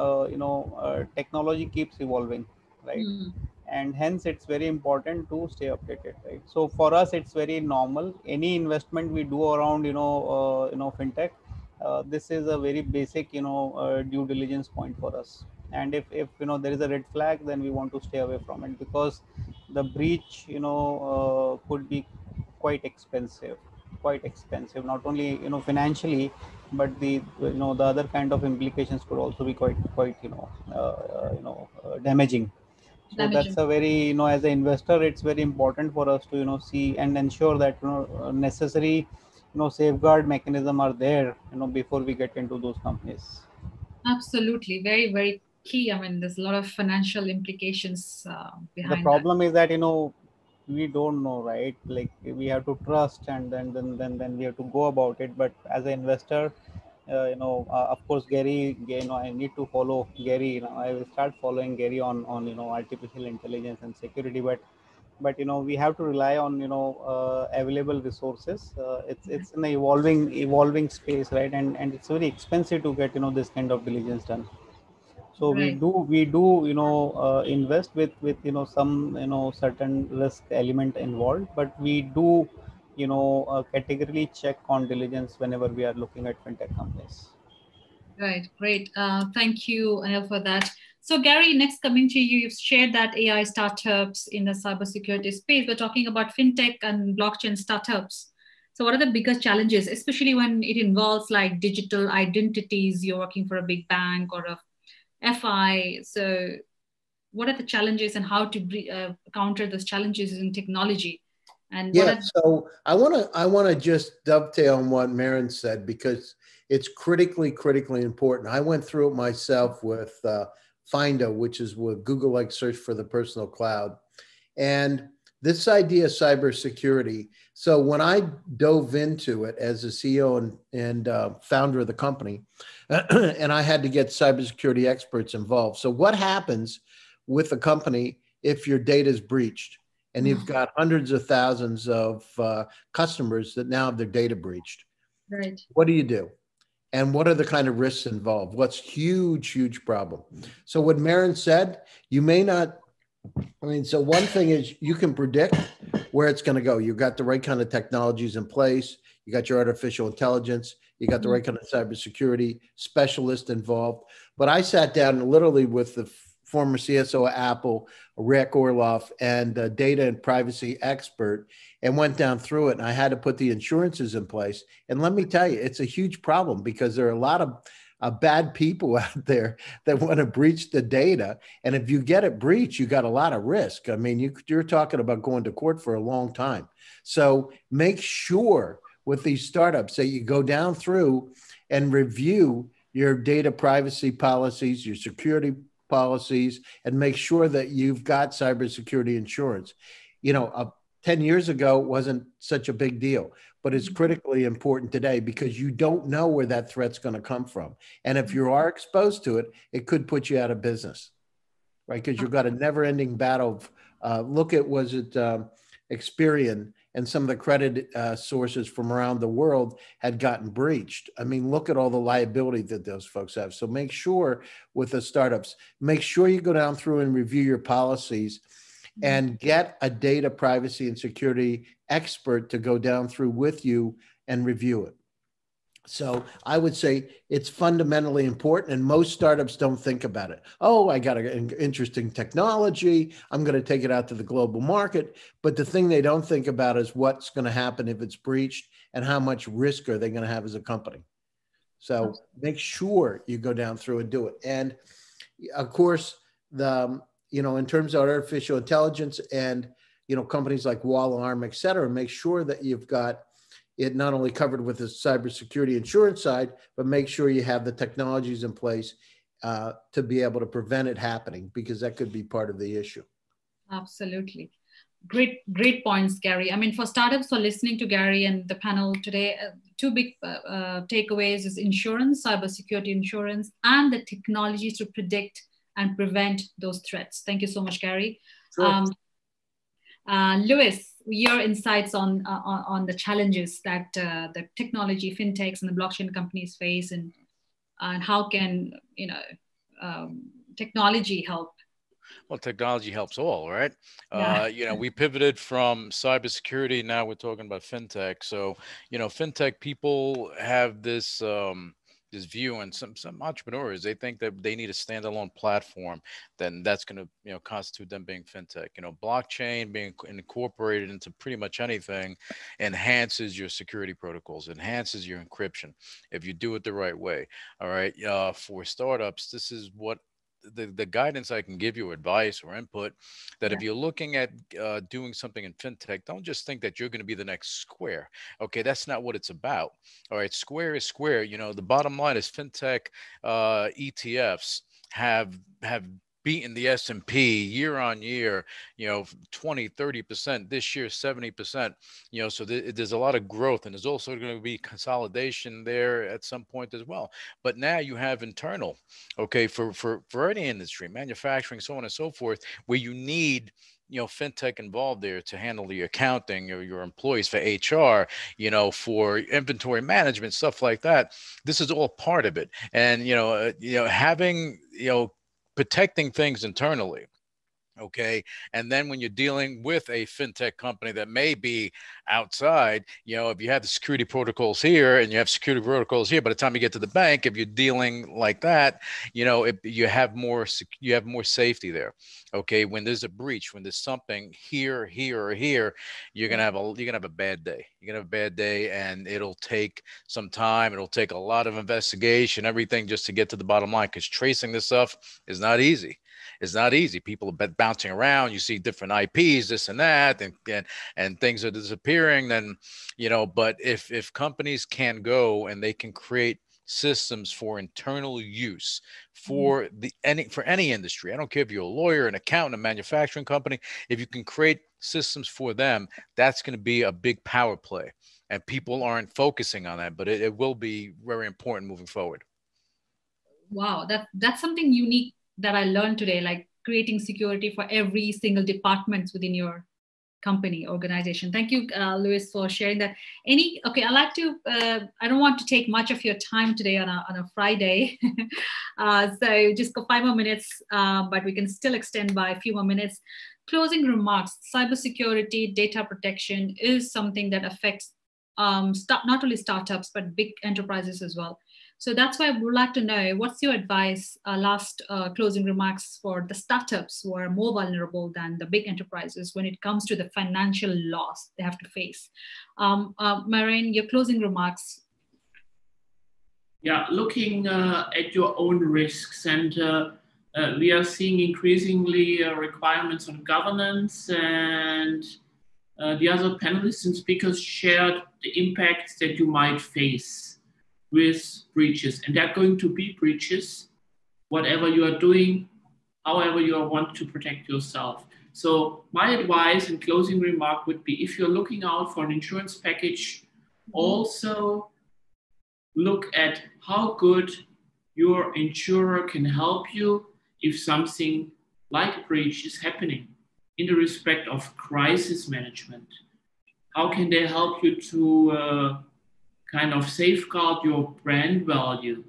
technology keeps evolving, right? Mm, And hence it's very important to stay updated, right? So for us, it's very normal. Any investment we do around fintech, this is a very basic due diligence point for us. And if there is a red flag, then we want to stay away from it, because the breach could be quite expensive, not only financially, but the other kind of implications could also be quite damaging. So that's damaging. a very, as an investor, it's very important for us to see and ensure that necessary safeguard mechanism are there before we get into those companies. Absolutely, very, very key. I mean, there's a lot of financial implications The behind that. problem is that we don't know, right? Like, we have to trust, and then we have to go about it. But as an investor, of course, Gary, I need to follow Gary. I will start following Gary on artificial intelligence and security. But we have to rely on available resources. It's an evolving space, right? And it's very expensive to get this kind of diligence done. So we Right. do invest with some certain risk element involved, but we do categorically check on diligence whenever we are looking at fintech companies. Right, great. Thank you, Anil, for that. So, Gary, next coming to you, you've shared that AI startups in the cybersecurity space. We're talking about fintech and blockchain startups. So, what are the biggest challenges, especially when it involves like digital identities? You're working for a big bank or a FI. So, what are the challenges and how to counter those challenges in technology? And what Yeah, are so I want to just dovetail on what Maren said, because it's critically important. I went through it myself with Findo, which is what Google like search for the personal cloud. And this idea of cybersecurity. So when I dove into it as a CEO and founder of the company, and I had to get cybersecurity experts involved. So what happens with a company if your data is breached and you've got hundreds of thousands of customers that now have their data breached? Right. What do you do? And what are the kind of risks involved? What's huge problem? So what Maren said, you may not, so one thing is you can predict where it's going to go. You've got the right kind of technologies in place. You got your artificial intelligence. You got the right kind of cybersecurity specialist involved. But I sat down literally with the former CSO of Apple, Rick Orloff, and a data and privacy expert, and went down through it. And I had to put the insurances in place. And let me tell you, it's a huge problem because there are a lot of bad people out there that want to breach the data. And if you get it breached, you got a lot of risk. I mean, you're talking about going to court for a long time. So make sure with these startups that you go down through and review your data privacy policies, your security policies, and make sure that you've got cybersecurity insurance. 10 years ago, it wasn't such a big deal, but it's critically important today because you don't know where that threat's going to come from. And if you are exposed to it, it could put you out of business, right? Because you've got a never-ending battle of, look at, was it Experian and some of the credit sources from around the world had gotten breached. I mean, look at all the liability that those folks have. So make sure with the startups, make sure you go down through and review your policies and get a data privacy and security expert to go down through with you and review it. So I would say it's fundamentally important, and most startups don't think about it. Oh, I got an interesting technology. I'm going to take it out to the global market. But the thing they don't think about is what's going to happen if it's breached and how much risk are they going to have as a company. So make sure you go down through and do it. And of course, in terms of artificial intelligence and, companies like Wallarm, et cetera, make sure that you've got it not only covered with the cybersecurity insurance side, but make sure you have the technologies in place to be able to prevent it happening, because that could be part of the issue. Absolutely. Great points, Gary. I mean, for startups who are listening to Gary and the panel today, two big takeaways is insurance, cybersecurity insurance, and the technologies to predict and prevent those threats. Thank you so much, Gary. Sure. Lewis, your insights on the challenges that the technology, fintechs, and the blockchain companies face, and how can technology help? Well, technology helps all, right? Yeah. We pivoted from cybersecurity. Now we're talking about fintech. So, fintech people have this this view, and some entrepreneurs, they think that they need a standalone platform, then that's going to constitute them being fintech. Blockchain being incorporated into pretty much anything enhances your security protocols, enhances your encryption if you do it the right way. All right. For startups, this is what the guidance I can give you, advice or input, that if you're looking at doing something in fintech, don't just think that you're going to be the next Square. Okay, that's not what it's about. All right, Square is Square. The bottom line is fintech ETFs have beaten the S&P year on year, 20, 30%, this year 70%, so there's a lot of growth, and there's also going to be consolidation there at some point as well. But now you have internal, okay, for any industry, manufacturing, so on and so forth, where you need fintech involved there to handle the accounting, or your employees, for HR, for inventory management, stuff like that. This is all part of it. And having protecting things internally. Okay. And then when you're dealing with a fintech company that may be outside, if you have the security protocols here and you have security protocols here, by the time you get to the bank, if you're dealing like that, you have more safety there. Okay. When there's a breach, when there's something here, or here, you're going to have a bad day. You're going to have a bad day, and it'll take some time. It'll take a lot of investigation, everything, just to get to the bottom line, because tracing this stuff is not easy. It's not easy. People are bouncing around. You see different IPs, this and that, and things are disappearing. Then, but if companies can go and they can create systems for internal use for any industry. I don't care if you're a lawyer, an accountant, a manufacturing company. If you can create systems for them, that's going to be a big power play. And people aren't focusing on that, but it will be very important moving forward. Wow, that's something unique that I learned today, like creating security for every single department within your company, organization. Thank you, Louis, for sharing that. Okay, I like to, I don't want to take much of your time today on a Friday. So just go 5 more minutes, but we can still extend by a few more minutes. Closing remarks. Cybersecurity, data protection is something that affects not only startups, but big enterprises as well. So that's why I would like to know, what's your advice, last closing remarks for the startups who are more vulnerable than the big enterprises when it comes to the financial loss they have to face? Marion, your closing remarks. Yeah, looking at your own risks, and we are seeing increasingly requirements on governance, and the other panelists and speakers shared the impacts that you might face with breaches, and there are going to be breaches, whatever you are doing, however you want to protect yourself. So my advice and closing remark would be, if you're looking out for an insurance package, also look at how good your insurer can help you if something like a breach is happening in the respect of crisis management. How can they help you to kind of safeguard your brand value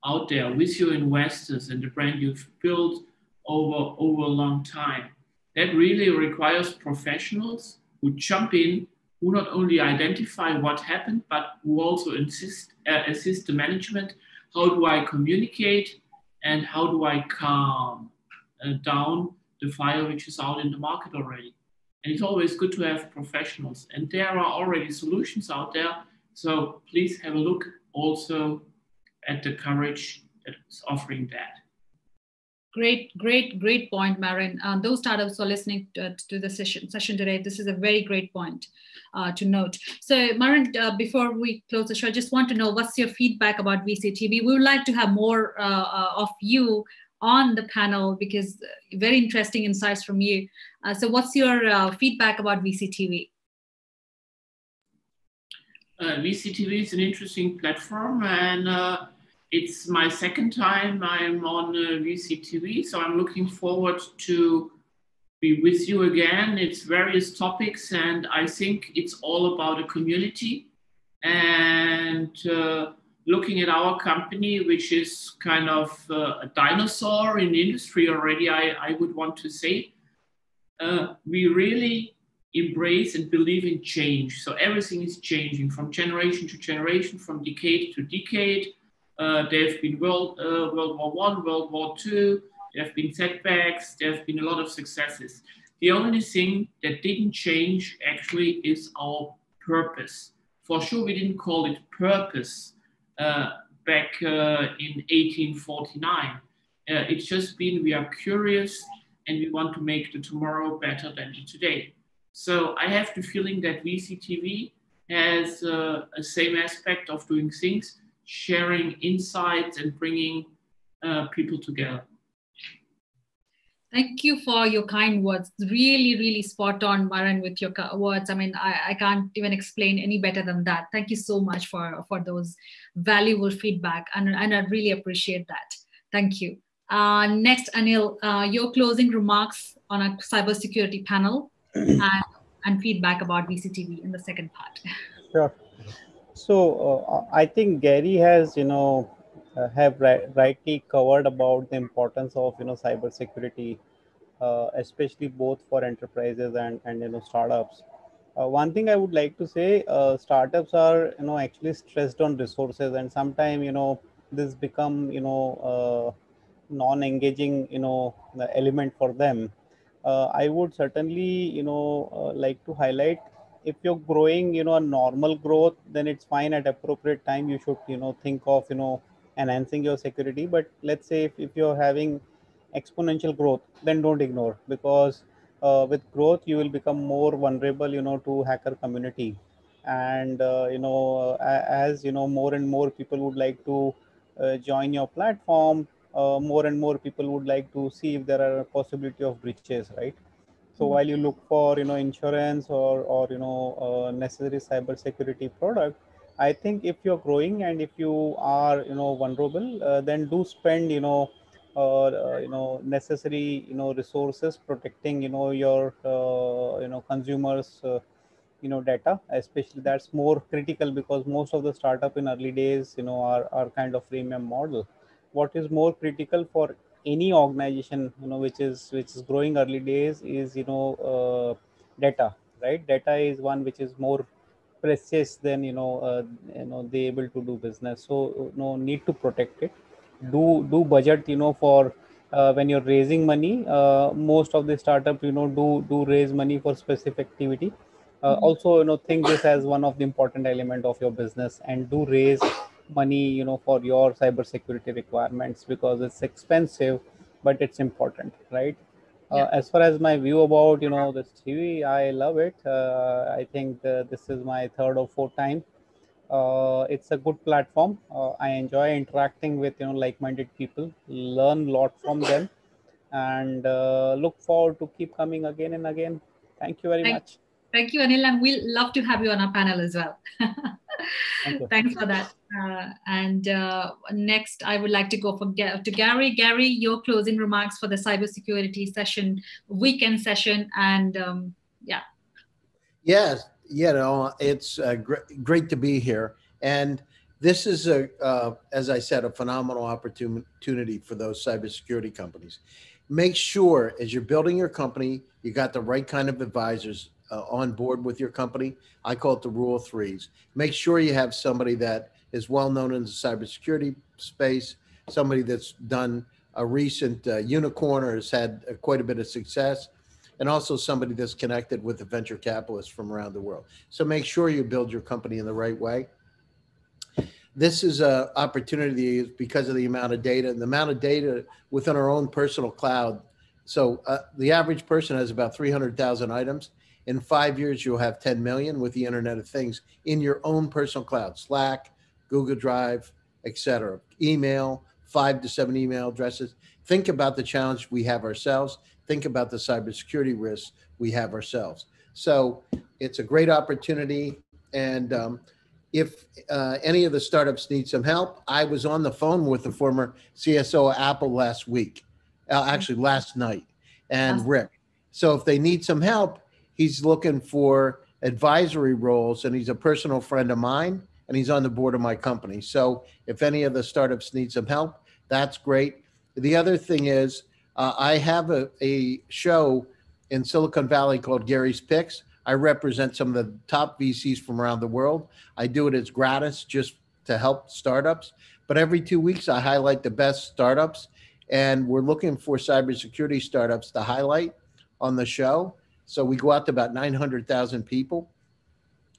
out there with your investors and the brand you've built over a long time? That really requires professionals who jump in, who not only identify what happened, but who also assist the management. How do I communicate, and how do I calm down the fire which is out in the market already? And it's always good to have professionals, and there are already solutions out there. So please have a look also at the coverage that's offering that. Great point, Marion. Those startups who are listening to the session today, this is a very great point to note. So, Marion, before we close the show, I just want to know, what's your feedback about VCTV? We would like to have more of you on the panel, because very interesting insights from you. So what's your feedback about VCTV? VCTV is an interesting platform, and it's my second time I'm on VCTV, so I'm looking forward to be with you again. It's various topics, and I think it's all about a community. And looking at our company, which is kind of a dinosaur in the industry already, I would want to say, we really embrace and believe in change. So everything is changing from generation to generation, from decade to decade. There have been World War I, World War II, there have been setbacks, there have been a lot of successes. The only thing that didn't change actually is our purpose. For sure, we didn't call it purpose back in 1849. It's just been, we are curious and we want to make the tomorrow better than the today. So I have the feeling that VCTV has a same aspect of doing things, sharing insights and bringing people together. Thank you for your kind words. Really spot on, Marion, with your words. I mean, I can't even explain any better than that. Thank you so much for those valuable feedback, and I really appreciate that. Thank you. Next, Anil, your closing remarks on a cybersecurity panel and feedback about VCTV in the second part. Sure. So I think Gary has, have rightly covered about the importance of, cybersecurity, especially both for enterprises and startups. One thing I would like to say, startups are, actually stressed on resources, and sometimes, this become, non-engaging, element for them. I would certainly, like to highlight, if you're growing, a normal growth, then it's fine. At appropriate time, you should, think of, enhancing your security. But let's say if you're having exponential growth, then don't ignore, because with growth, you will become more vulnerable, to hacker community. And as more and more people would like to join your platform, more and more people would like to see if there are a possibility of breaches, right? So while you look for insurance or necessary cyber security product, I think if you're growing and if you are vulnerable, then do spend necessary resources protecting your consumers data. Especially that's more critical because most of the startup in early days are kind of freemium model. What is more critical for any organization which is growing early days is data, right? Data is one which is more precious than they able to do business. So need to protect it. Do budget for when you're raising money. Most of the startup do raise money for specific activity. Also think this as one of the important element of your business, and do raise money for your cyber security requirements, because it's expensive but it's important, right? As far as my view about this TV, I love it. I think this is my third or fourth time. It's a good platform. I enjoy interacting with like-minded people, learn a lot from them, and look forward to keep coming again and again. Thank you very much. Thank you, Anil, and we'll love to have you on our panel as well. Thank you. Thanks for that. And next, I would like to go to Gary. Gary, your closing remarks for the cybersecurity session, weekend session, and yeah. Yes, it's great to be here. And this is, as I said, a phenomenal opportunity for those cybersecurity companies. Make sure as you're building your company, you got the right kind of advisors on board with your company. I call it the rule of threes. Make sure you have somebody that is well known in the cybersecurity space, somebody that's done a recent unicorn or has had quite a bit of success, and also somebody that's connected with the venture capitalists from around the world. So make sure you build your company in the right way. This is an opportunity because of the amount of data and the amount of data within our own personal cloud. So the average person has about 300,000 items. In 5 years, you'll have 10 million with the Internet of Things in your own personal cloud, Slack, Google Drive, etc. Email, 5 to 7 email addresses. Think about the challenge we have ourselves. Think about the cybersecurity risks we have ourselves. So it's a great opportunity. And if any of the startups need some help, I was on the phone with the former CSO of Apple last week, actually last night, and Rick. So if they need some help, he's looking for advisory roles, and he's a personal friend of mine, and he's on the board of my company. So if any of the startups need some help, that's great. The other thing is I have a show in Silicon Valley called Gary's Picks. I represent some of the top VCs from around the world. I do it as gratis just to help startups. But every 2 weeks, I highlight the best startups. And we're looking for cybersecurity startups to highlight on the show. So we go out to about 900,000 people.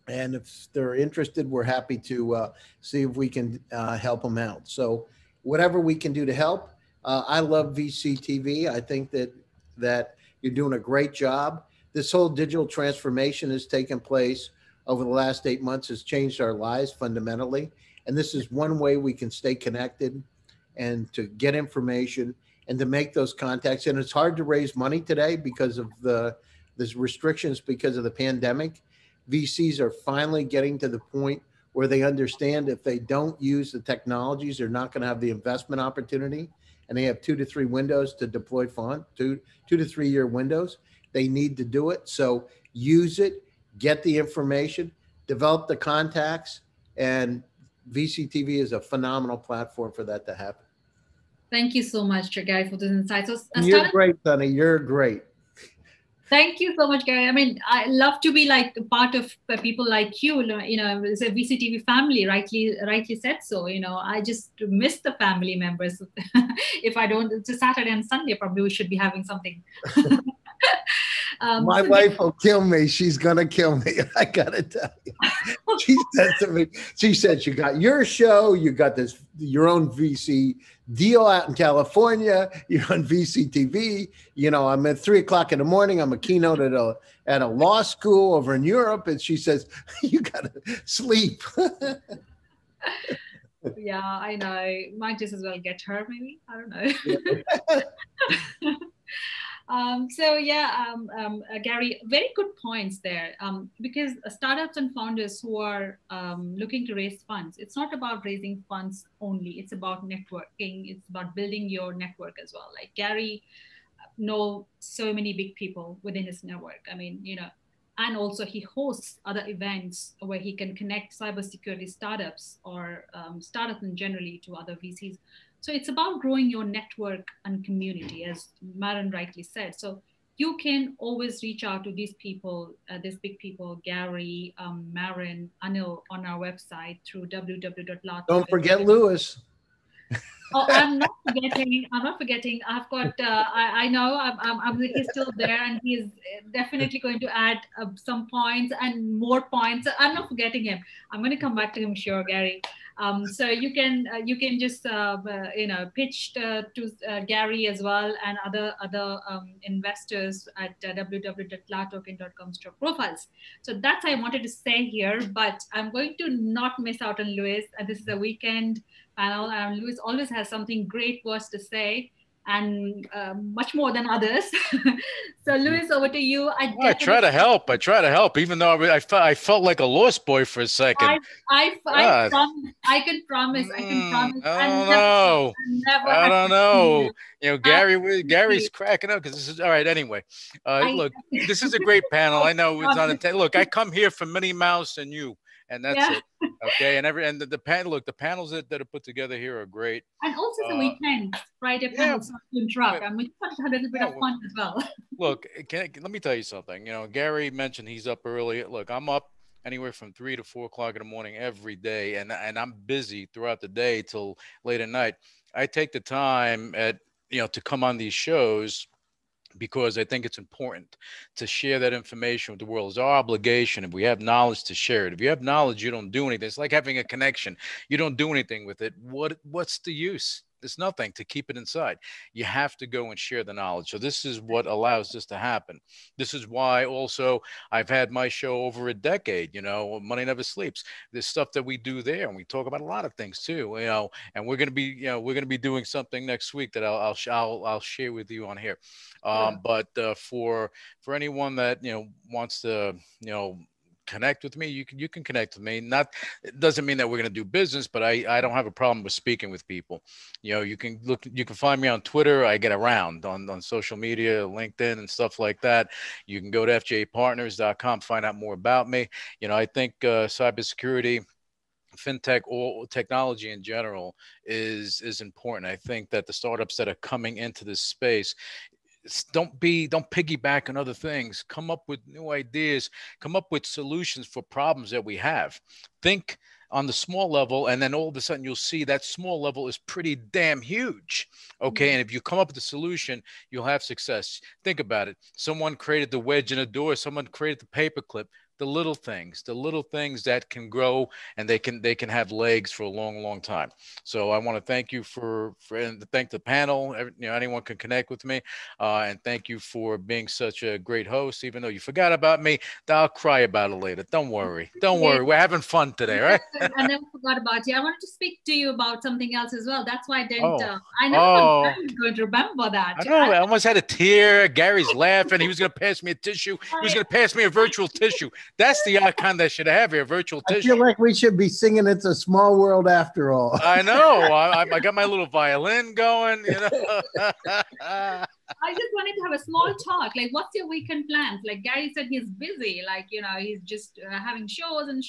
And if they're interested, we're happy to see if we can help them out. So whatever we can do to help. I love VC TV. I think that you're doing a great job. This whole digital transformation has taken place over the last 8 months, has changed our lives fundamentally. And this is one way we can stay connected and to get information and to make those contacts. And it's hard to raise money today because of there's restrictions because of the pandemic. VCs are finally getting to the point where they understand if they don't use the technologies, they're not going to have the investment opportunity. And they have 2 to 3 windows to deploy fund, 2 to 3 year windows. They need to do it. So use it, get the information, develop the contacts, and VCTV is a phenomenal platform for that to happen. Thank you so much, Gary, for this insight. So, you're great, Sunny. You're great. Thank you so much, Gary. I mean, I love to be like part of people like you. It's a VCTV family, rightly said so. I just miss the family members. If I don't, it's a Saturday and Sunday, probably we should be having something. My wife will kill me. She's going to kill me. I got to tell you. She said to me, she said, you got your show, you got your own VC deal out in California, you're on VC TV. You know, I'm at 3 o'clock in the morning. I'm a keynote at a law school over in Europe. And she says, you got to sleep. Yeah, I know. Might just as well get her, maybe. I don't know. Gary, very good points there. Because startups and founders who are looking to raise funds, it's not about raising funds only. It's about networking. It's about building your network as well. Like Gary know so many big people within his network. I mean, you know, and also he hosts other events where he can connect cybersecurity startups or startups in generally to other VCs. So it's about growing your network and community, as Marin rightly said. So you can always reach out to these people, these big people, Gary, Marin, Anil, on our website through www.lato. Don't forget Lewis. Oh, I'm not forgetting. I've got. I know. He's still there, and he's definitely going to add some points and more points. I'm not forgetting him. I'm going to come back to him, sure, Gary. So you can just pitch to Gary as well and other investors at www.latoken.com/profiles. So that's what I wanted to say here, but I'm going to not miss out on Lewis. This is a weekend panel. Lewis always has something great words to say, and much more than others. So Lewis, over to you. I try to help. Even though I felt like a lost boy for a second. I can promise. I don't know. You know, Gary's cracking up because this is all right. Anyway, look, this is a great panel. I know it's not intense. Look, I come here for Minnie Mouse and you. And that's it. Okay. And the panels that are put together here are great. And also the weekend, Friday panels, not to interrupt. I mean, we have a little bit of fun as well. Look, let me tell you something. You know, Gary mentioned he's up early. Look, I'm up anywhere from 3 to 4 o'clock in the morning every day. And I'm busy throughout the day till late at night. I take the time to come on these shows because I think it's important to share that information with the world. It's our obligation. If we have knowledge, to share it. If you have knowledge, you don't do anything. It's like having a connection. You don't do anything with it. What's the use? There's nothing to keep it inside. You have to go and share the knowledge. So this is what allows this to happen. This is why also I've had my show over a decade, you know, Money Never Sleeps. There's stuff that we do there, and we talk about a lot of things too, you know, and we're going to be doing something next week that I'll share with you on here. But for anyone that, you know, wants to, you know, connect with me, you can connect with me. It doesn't mean that we're going to do business, but I don't have a problem with speaking with people. You know, you can find me on Twitter. I get around on social media, LinkedIn and stuff like that. You can go to fjpartners.com, find out more about me. You know, I think cybersecurity, fintech, or technology in general is important. I think that the startups that are coming into this space, don't piggyback on other things. Come up with new ideas, come up with solutions for problems that we have. Think on the small level, and then all of a sudden you'll see that small level is pretty damn huge. Okay. And if you come up with a solution, you'll have success. Think about it. Someone created the wedge in a door. Someone created the paperclip. The little things that can grow, and they can have legs for a long, long time. So I want to thank you and thank the panel. You know, anyone can connect with me, and thank you for being such a great host. Even though you forgot about me, I'll cry about it later. Don't worry. We're having fun today, right? I never forgot about you. I wanted to speak to you about something else as well. That's why I didn't. I never thought I was going to remember that. I know. I almost had a tear. Gary's laughing. He was going to pass me a tissue. He was going to pass me a virtual tissue. That's the icon that should have here, virtual tissue. I feel like we should be singing "It's a Small World" after all. I know. I got my little violin going, you know. I just wanted to have a small talk. Like, what's your weekend plans? Like Gary said, he's busy. Like, you know, he's just having shows and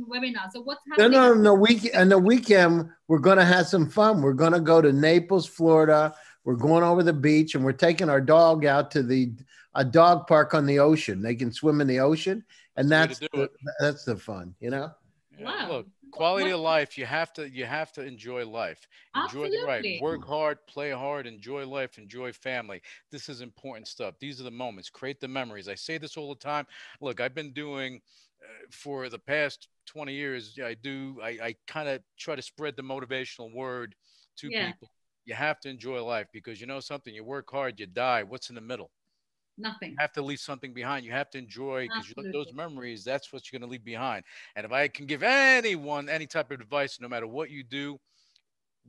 webinars. So what's happening? On the weekend, we're going to have some fun. We're going to go to Naples, Florida. We're going over the beach, and we're taking our dog out to a dog park on the ocean. They can swim in the ocean, and that's the fun, you know? Wow. quality of life. You have to enjoy life. Enjoy the right. Absolutely. Work hard, play hard, enjoy life, enjoy family. This is important stuff. These are the moments. Create the memories. I say this all the time. Look, I've been doing for the past 20 years. I kind of try to spread the motivational word to Yeah. people. You have to enjoy life because you know something. You work hard, you die. What's in the middle? Nothing. You have to leave something behind. You have to enjoy because those memories, that's what you're going to leave behind. And if I can give anyone any type of advice, no matter what you do,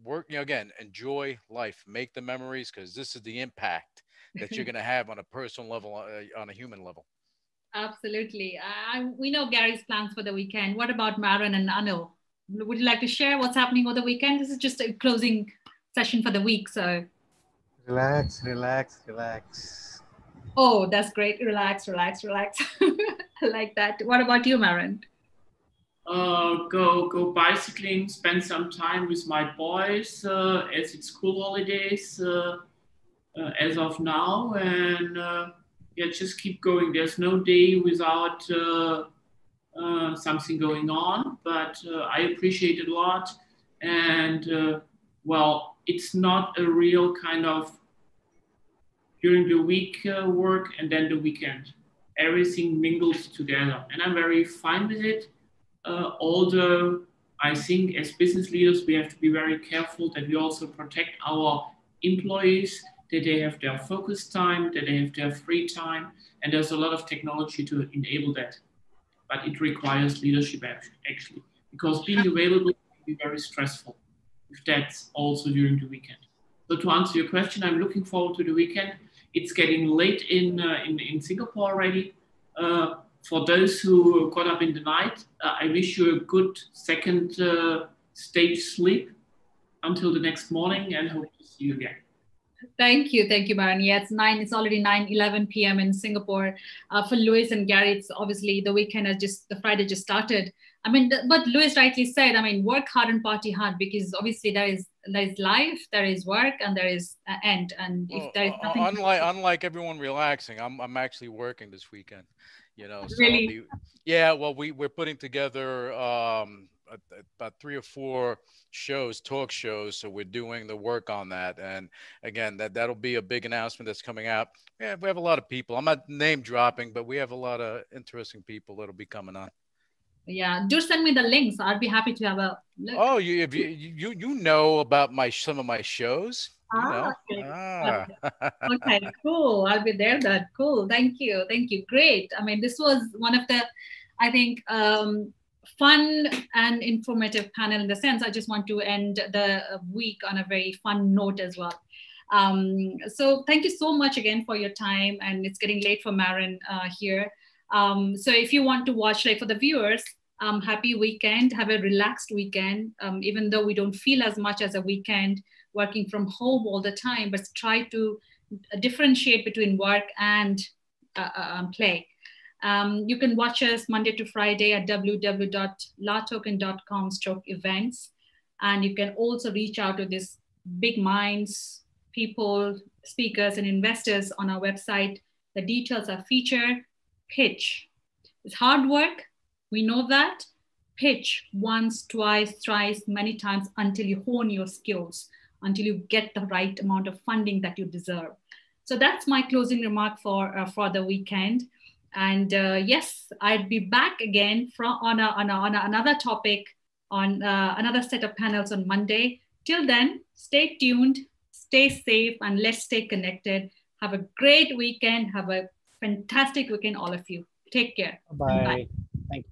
work, again, enjoy life, make the memories because this is the impact that you're going to have on a personal level, on a human level. Absolutely. We know Gary's plans for the weekend. What about Maren and Anil? Would you like to share what's happening over the weekend? This is just a closing session for the week. So relax, relax, relax. oh, that's great. Relax, relax, relax. I like that. What about you, Maren? Go bicycling, spend some time with my boys as it's school holidays as of now, and yeah, just keep going. There's no day without something going on, but I appreciate it a lot. And well, it's not a real kind of during the week work and then the weekend. Everything mingles together, and I'm very fine with it. Although I think as business leaders, we have to be very careful that we also protect our employees, that they have their focus time, that they have their free time, and there's a lot of technology to enable that. But it requires leadership actually, because being available can be very stressful if that's also during the weekend. So to answer your question, I'm looking forward to the weekend. It's getting late in Singapore already. For those who got up in the night, I wish you a good second stage sleep until the next morning, and hope to see you again. Thank you, Maren. Yeah, it's already 9:11 p.m. in Singapore. For Louis and Gary, it's obviously the weekend the Friday just started. I mean, but Louis rightly said, I mean, work hard and party hard, because obviously there is life, there is work, and there is end. And if there is nothing, unlike everyone relaxing, I'm actually working this weekend. So really? well, we're putting together about 3 or 4 talk shows. So we're doing the work on that. And again, that'll be a big announcement that's coming out. Yeah, we have a lot of people. I'm not name dropping, but we have a lot of interesting people that'll be coming on. Yeah, do send me the links. I'd be happy to have a look. Oh, you know about some of my shows. Okay, cool. I'll be there. Cool. Thank you. Great. I mean, this was one of the, I think, fun and informative panel in the sense. I just want to end the week on a very fun note as well. So thank you so much again for your time. And it's getting late for Maren here. So if you want to watch, like for the viewers, happy weekend, have a relaxed weekend, even though we don't feel as much as a weekend working from home all the time, but try to differentiate between work and play. You can watch us Monday to Friday at www.latoken.com/events. And you can also reach out to these big minds, people, speakers, and investors on our website. The details are featured. Pitch. It's hard work. We know that. Pitch once, twice, thrice, many times until you hone your skills, until you get the right amount of funding that you deserve. So that's my closing remark for the weekend. And yes, I'd be back again on another topic, on another set of panels on Monday. Till then, stay tuned, stay safe, and let's stay connected. Have a great weekend. Have a fantastic weekend, all of you. Take care. Bye. Thank you.